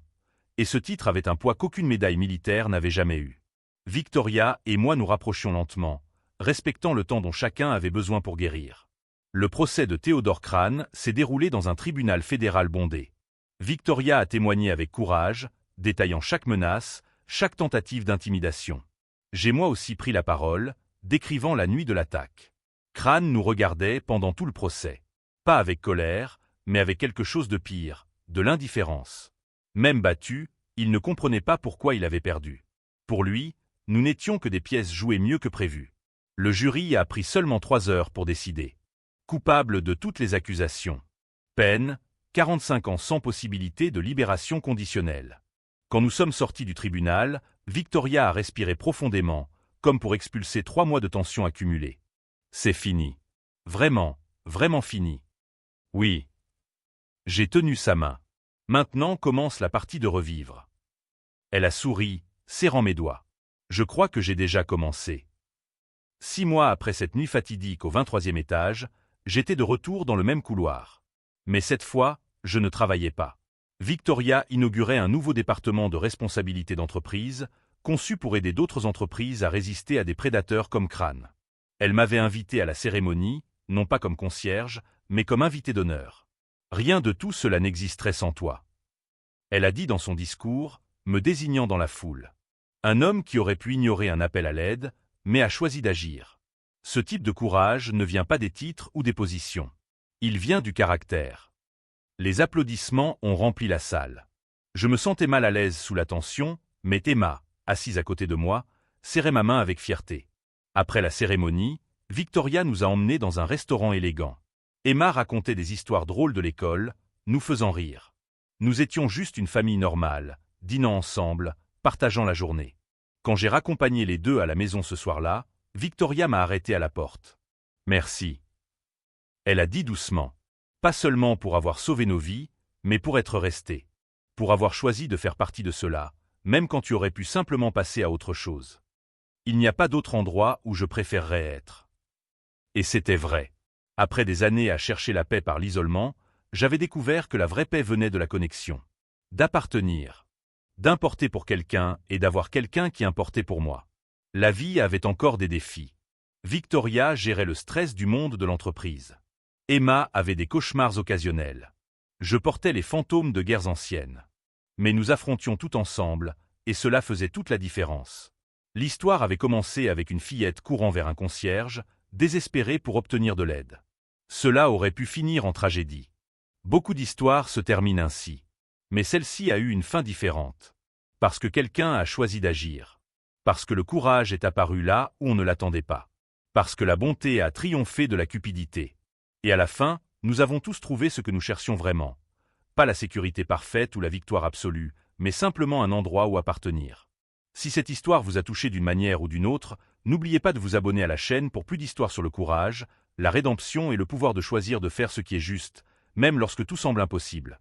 et ce titre avait un poids qu'aucune médaille militaire n'avait jamais eu. Victoria et moi nous rapprochions lentement, respectant le temps dont chacun avait besoin pour guérir. Le procès de Théodore Crane s'est déroulé dans un tribunal fédéral bondé. Victoria a témoigné avec courage, détaillant chaque menace, chaque tentative d'intimidation. J'ai moi aussi pris la parole, décrivant la nuit de l'attaque. Crane nous regardait pendant tout le procès. Pas avec colère, mais avec quelque chose de pire, de l'indifférence. Même battu, il ne comprenait pas pourquoi il avait perdu. Pour lui, nous n'étions que des pièces jouées mieux que prévu. Le jury a pris seulement 3 heures pour décider. Coupable de toutes les accusations. Peine, 45 ans sans possibilité de libération conditionnelle. Quand nous sommes sortis du tribunal, Victoria a respiré profondément, comme pour expulser 3 mois de tension accumulée. C'est fini. Vraiment, vraiment fini. Oui. J'ai tenu sa main. Maintenant commence la partie de revivre. Elle a souri, serrant mes doigts. Je crois que j'ai déjà commencé. 6 mois après cette nuit fatidique au 23e étage, j'étais de retour dans le même couloir. Mais cette fois, je ne travaillais pas. Victoria inaugurait un nouveau département de responsabilité d'entreprise, conçu pour aider d'autres entreprises à résister à des prédateurs comme Crane. Elle m'avait invité à la cérémonie, non pas comme concierge, mais comme invité d'honneur. Rien de tout cela n'existerait sans toi. Elle a dit dans son discours, me désignant dans la foule. Un homme qui aurait pu ignorer un appel à l'aide, mais a choisi d'agir. Ce type de courage ne vient pas des titres ou des positions. Il vient du caractère. Les applaudissements ont rempli la salle. Je me sentais mal à l'aise sous la tension, mais Emma, assise à côté de moi, serrait ma main avec fierté. Après la cérémonie, Victoria nous a emmenés dans un restaurant élégant. Emma racontait des histoires drôles de l'école, nous faisant rire. Nous étions juste une famille normale, dînant ensemble, partageant la journée. Quand j'ai raccompagné les deux à la maison ce soir-là, Victoria m'a arrêté à la porte. « Merci. » Elle a dit doucement. Pas seulement pour avoir sauvé nos vies, mais pour être resté. Pour avoir choisi de faire partie de cela, même quand tu aurais pu simplement passer à autre chose. Il n'y a pas d'autre endroit où je préférerais être. Et c'était vrai. Après des années à chercher la paix par l'isolement, j'avais découvert que la vraie paix venait de la connexion. D'appartenir. D'importer pour quelqu'un et d'avoir quelqu'un qui importait pour moi. La vie avait encore des défis. Victoria gérait le stress du monde de l'entreprise. Emma avait des cauchemars occasionnels. Je portais les fantômes de guerres anciennes. Mais nous affrontions tout ensemble, et cela faisait toute la différence. L'histoire avait commencé avec une fillette courant vers un concierge, désespérée pour obtenir de l'aide. Cela aurait pu finir en tragédie. Beaucoup d'histoires se terminent ainsi. Mais celle-ci a eu une fin différente. Parce que quelqu'un a choisi d'agir. Parce que le courage est apparu là où on ne l'attendait pas. Parce que la bonté a triomphé de la cupidité. Et à la fin, Nous avons tous trouvé ce que nous cherchions vraiment. Pas la sécurité parfaite ou la victoire absolue, mais simplement un endroit où appartenir. Si cette histoire vous a touché d'une manière ou d'une autre, n'oubliez pas de vous abonner à la chaîne pour plus d'histoires sur le courage, la rédemption et le pouvoir de choisir de faire ce qui est juste, même lorsque tout semble impossible.